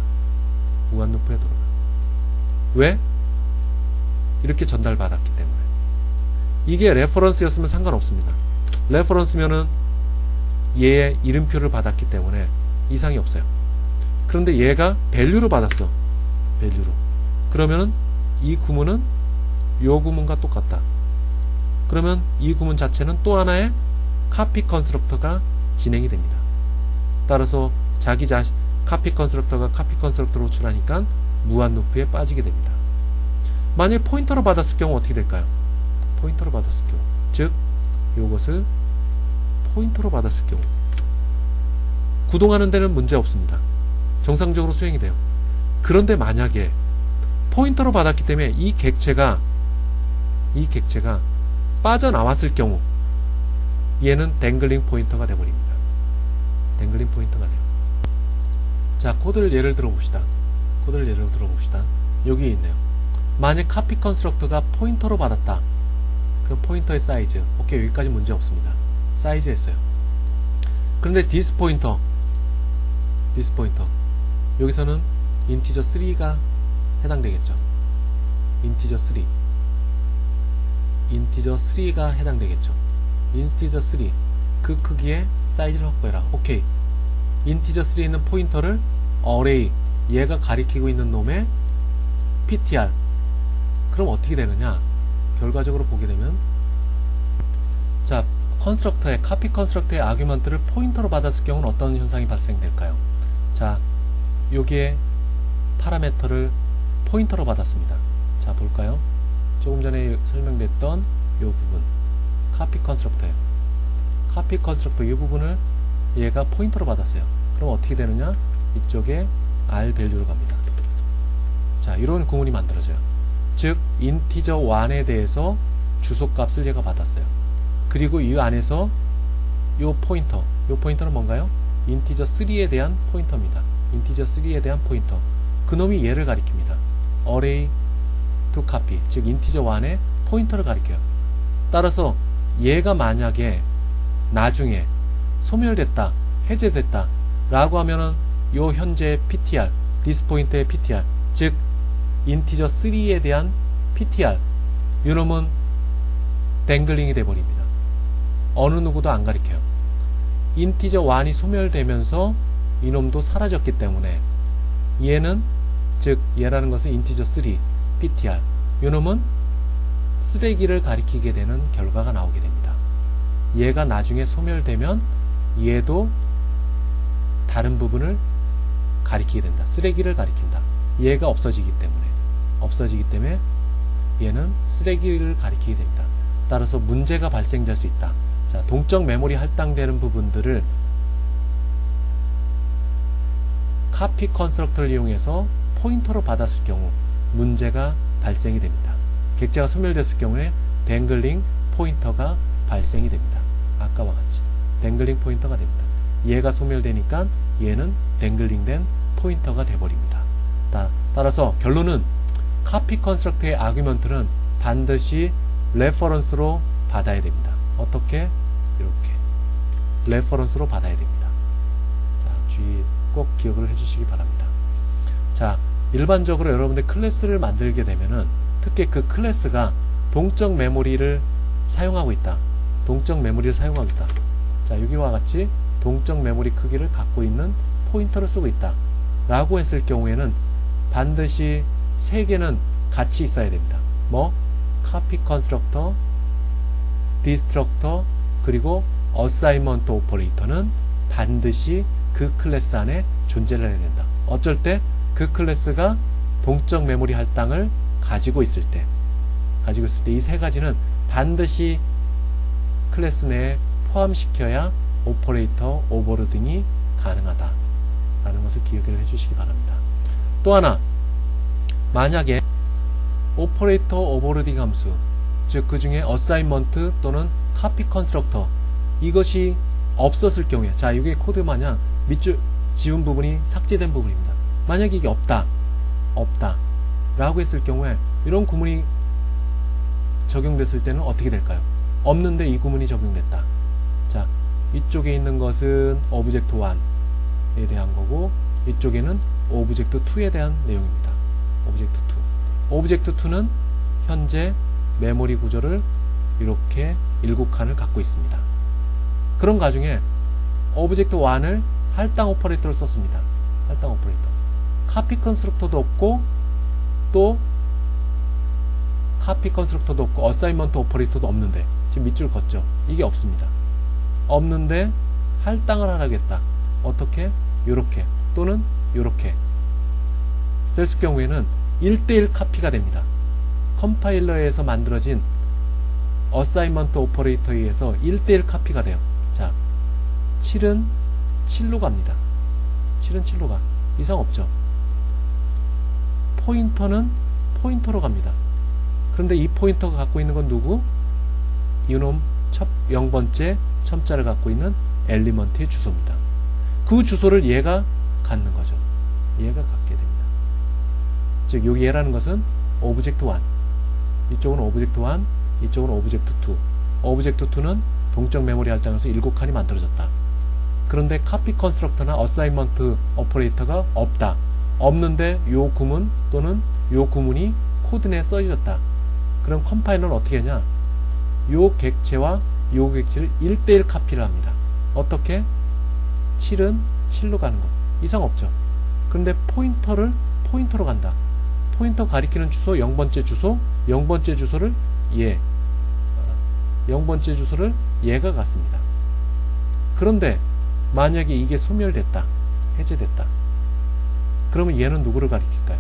무한 루프에 돌아가. 왜? 이렇게 전달받았기 때문에. 이게 레퍼런스였으면 상관없습니다. 레퍼런스면은 얘의 이름표를 받았기 때문에 이상이 없어요. 그런데 얘가 밸류로 받았어. 밸류로. 그러면은 이 구문은 요 구문과 똑같다. 그러면 이 구문 자체는 또 하나의 카피 컨스트럭터가 진행이 됩니다. 따라서 자기 자신 카피 컨스트럭터가 카피 컨스트럭터로 호출하니까 무한 루프에 빠지게 됩니다. 만일 포인터로 받았을 경우 어떻게 될까요? 포인터로 받았을 경우, 즉 요것을 포인터로 받았을 경우 구동하는 데는 문제 없습니다. 정상적으로 수행이 돼요. 그런데 만약에 포인터로 받았기 때문에 이 객체가 빠져나왔을 경우 얘는 댕글링 포인터가 되어버립니다. 댕글링 포인터가 돼요. 자, 코드를 예를 들어봅시다. 여기 있네요. 만약 카피 컨스트럭터가 포인터로 받았다. 그럼 포인터의 사이즈, 오케이, 여기까지 문제 없습니다. 사이즈 했어요. 그런데 디스 포인터 여기서는 인티저 3가 해당되겠죠. 인티저 3가 해당되겠죠. 인티저 3 그 크기의 사이즈를 확보해라. 오케이. 인티저 3는 포인터를 어레이, 얘가 가리키고 있는 놈의 ptr. 그럼 어떻게 되느냐? 결과적으로 보게 되면, 자, 카피 컨스트럭터의 아규먼트를 포인터로 받았을 경우는 어떤 현상이 발생될까요? 자, 여기에 파라미터를 포인터로 받았습니다. 자, 볼까요? 조금 전에 설명됐던 이 부분, 카피 컨스트럭터예요. 카피 컨스트럭터 이 부분을 얘가 포인터로 받았어요. 그럼 어떻게 되느냐? 이쪽에 r 밸류로 갑니다. 자, 이런 구문이 만들어져요. 즉 인티저 1에 대해서 주소값을 얘가 받았어요. 그리고 이 안에서 요 포인터는 뭔가요? 인티저 3에 대한 포인터입니다. 인티저 3에 대한 포인터. 그놈이 얘를 가리킵니다. array to copy, 즉 인티저 1의 포인터를 가리켜요. 따라서 얘가 만약에 나중에 소멸됐다, 해제됐다 라고 하면은 요 현재 ptr, this 포인트의 ptr, 즉 인티저 3에 대한 ptr, 이놈은 댕글링이 돼버립니다. 어느 누구도 안 가리켜요. 인티저 1이 소멸되면서 이놈도 사라졌기 때문에 얘는, 즉 얘라는 것은 인티저 3 ptr, 이놈은 쓰레기를 가리키게 되는 결과가 나오게 됩니다. 얘가 나중에 소멸되면 얘도 다른 부분을 가리키게 된다. 쓰레기를 가리킨다. 얘가 없어지기 때문에 얘는 쓰레기를 가리키게 됩니다. 따라서 문제가 발생될 수 있다. 자, 동적 메모리 할당되는 부분들을 카피 컨스트럭터를 이용해서 포인터로 받았을 경우 문제가 발생이 됩니다. 객체가 소멸됐을 경우에 댕글링 포인터가 발생이 됩니다. 아까와 같이 댕글링 포인터가 됩니다. 얘가 소멸되니까 얘는 댕글링된 포인터가 돼버립니다. 따라서 결론은 카피 컨스트럭터의 아규먼트는 반드시 레퍼런스로 받아야 됩니다. 어떻게? 이렇게 레퍼런스로 받아야 됩니다. 자, 주의 꼭 기억을 해주시기 바랍니다. 자, 일반적으로 여러분들 클래스를 만들게 되면은 특히 그 클래스가 동적 메모리를 사용하고 있다. 자, 여기와 같이 동적 메모리 크기를 갖고 있는 포인터를 쓰고 있다 라고 했을 경우에는 반드시 세 개는 같이 있어야 됩니다. 뭐? copy constructor, destructor, 그리고 assignment operator는 반드시 그 클래스 안에 존재를 해야 된다. 어쩔 때 그 클래스가 동적 메모리 할당을 가지고 있을 때 이 세 가지는 반드시 클래스 내에 포함시켜야 오퍼레이터 오버로딩이 가능하다라는 것을 기억을 해주시기 바랍니다. 또 하나, 만약에 오퍼레이터 오버로딩 함수, 즉 그 중에 어사인먼트 또는 카피 컨스트럭터 이것이 없었을 경우에, 자 이게 코드 마냥 밑줄 지운 부분이 삭제된 부분입니다. 만약에 이게 없다 라고 했을 경우에 이런 구문이 적용됐을 때는 어떻게 될까요? 없는데 이 구문이 적용됐다. 자, 이쪽에 있는 것은 오브젝트 1에 대한 거고 이쪽에는 오브젝트 2에 대한 내용입니다. 오브젝트 2는 현재 메모리 구조를 이렇게 7칸을 갖고 있습니다. 그런 가중에 오브젝트 1을 할당 오퍼레이터를 썼습니다. 할당 오퍼레이터. 카피 컨스트럭터도 없고 또 카피 컨스트럭터도 없고 어사인먼트 오퍼레이터도 없는데 지금 밑줄 걷죠. 이게 없습니다. 없는데 할당을 하겠다. 어떻게? 요렇게 또는 요렇게 됐을 경우에는 1대1 카피가 됩니다. 컴파일러에서 만들어진 어사인먼트 오퍼레이터에 의해서 1대1 카피가 돼요. 자, 7은 7로 갑니다. 7은 7로 가. 이상 없죠. 포인터는 포인터로 갑니다. 그런데 이 포인터가 갖고 있는 건 누구? 이놈 0번째 첨자를 갖고 있는 엘리먼트의 주소입니다. 그 주소를 얘가 갖는 거죠. 얘가 갖게 됩니다. 즉 여기 얘라는 것은 오브젝트 1, 이쪽은 오브젝트 1, 이쪽은 오브젝트 2. 오브젝트 2는 동적 메모리 할당에서 7칸이 만들어졌다. 그런데 카피 컨스트럭터나 어사인먼트 오퍼레이터가 없다. 없는데 요 구문 또는 요 구문이 코드 내에 써졌다. 그럼 컴파일러는 어떻게 하냐? 요 객체와 요 객체를 1대1 카피를 합니다. 어떻게? 7은 7로 가는 것. 이상 없죠. 그런데 포인터로 간다. 포인터 가리키는 주소 0번째 주소, 0번째 주소를 0번째 주소를 얘가 갖습니다. 그런데 만약에 이게 소멸됐다, 해제됐다. 그러면 얘는 누구를 가리킬까요?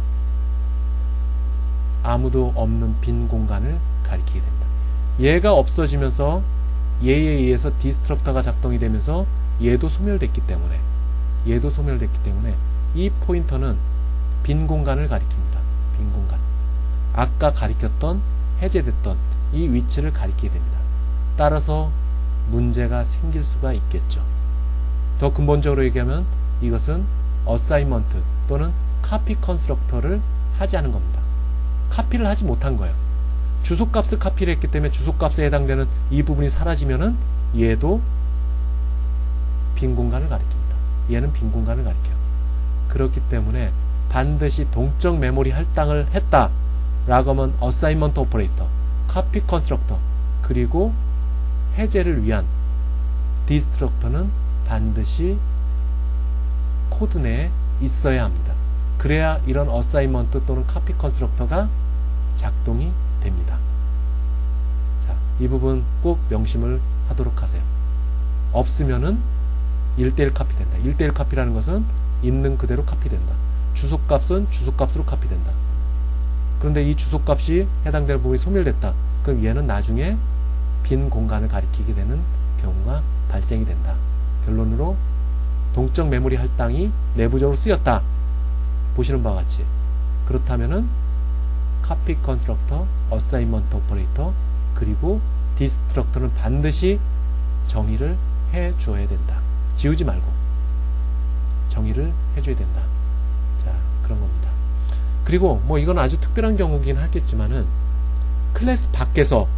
아무도 없는 빈 공간을 가리키게 됩니다. 얘가 없어지면서 얘에 의해서 디스트럭터가 작동이 되면서 얘도 소멸됐기 때문에 이 포인터는 빈 공간을 가리킵니다. 빈 공간. 아까 가리켰던 해제됐던 이 위치를 가리키게 됩니다. 따라서 문제가 생길 수가 있겠죠. 더 근본적으로 얘기하면 이것은 어사인먼트 또는 카피 컨스트럭터를 하지 않은 겁니다. 카피를 하지 못한 거예요. 주소값을 카피를 했기 때문에 주소값에 해당되는 이 부분이 사라지면은 얘도 빈 공간을 가리킵니다. 얘는 빈 공간을 가리켜요. 그렇기 때문에 반드시 동적 메모리 할당을 했다 라고 하면 어사인먼트 오퍼레이터, 카피 컨스트럭터, 그리고 해제를 위한 디스트럭터는 반드시 코드 내에 있어야 합니다. 그래야 이런 어사인먼트 또는 카피 컨스트럭터가 작동이 됩니다. 자, 이 부분 꼭 명심을 하도록 하세요. 없으면은 1대1 카피된다. 1대1 카피라는 것은 있는 그대로 카피된다. 주소값은 주소값으로 카피된다. 그런데 이 주소값이 해당되는 부분이 소멸됐다. 그럼 얘는 나중에 빈 공간을 가리키게 되는 경우가 발생이 된다. 결론으로 동적 메모리 할당이 내부적으로 쓰였다. 보시는 바와 같이. 그렇다면은 카피 컨스트럭터, 어사인먼트 오퍼레이터, 그리고 디스트럭터는 반드시 정의를 해 줘야 된다. 지우지 말고 정의를 해줘야 된다. 자, 그런 겁니다. 그리고 뭐 이건 아주 특별한 경우긴 하겠지만은 클래스 밖에서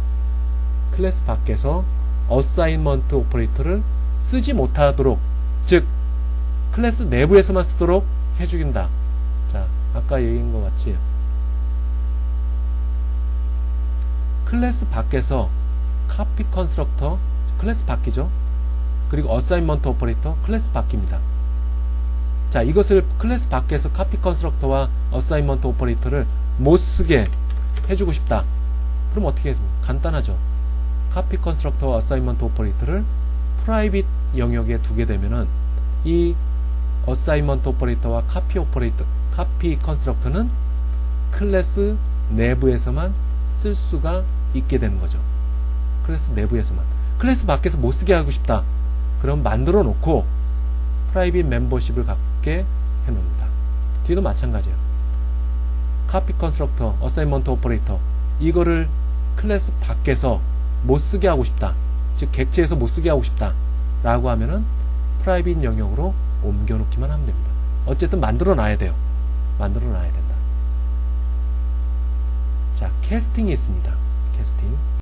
어사인먼트 오퍼레이터를 쓰지 못하도록, 즉 클래스 내부에서만 쓰도록 해주긴다. 자, 아까 얘기한 것 같이 클래스 밖에서 카피 컨스트럭터 클래스 밖이죠. 그리고 어사인먼트 오퍼레이터 클래스 밖입니다. 자, 이것을 클래스 밖에서 카피 컨스트럭터와 어사인먼트 오퍼레이터를 못 쓰게 해주고 싶다. 그럼 어떻게 해서? 간단하죠. 카피 컨스트럭터와 어사인먼트 오퍼레이터를 프라이빗 영역에 두게 되면은 이 어사인먼트 오퍼레이터와 카피 컨스트럭터는 클래스 내부에서만 쓸 수가 있게 되는 거죠. 클래스 내부에서만. 클래스 밖에서 못 쓰게 하고 싶다. 그럼 만들어 놓고 프라이빗 멤버십을 갖게 해 놓습니다. 뒤도 마찬가지예요. 카피 컨스트럭터, 어사인먼트 오퍼레이터 이거를 클래스 밖에서 못 쓰게 하고 싶다. 즉 객체에서 못 쓰게 하고 싶다. 라고 하면은 프라이빗 영역으로 옮겨 놓기만 하면 됩니다. 어쨌든 만들어 놔야 돼요. 만들어 놔야 된다. 자, 캐스팅이 있습니다. 캐스팅.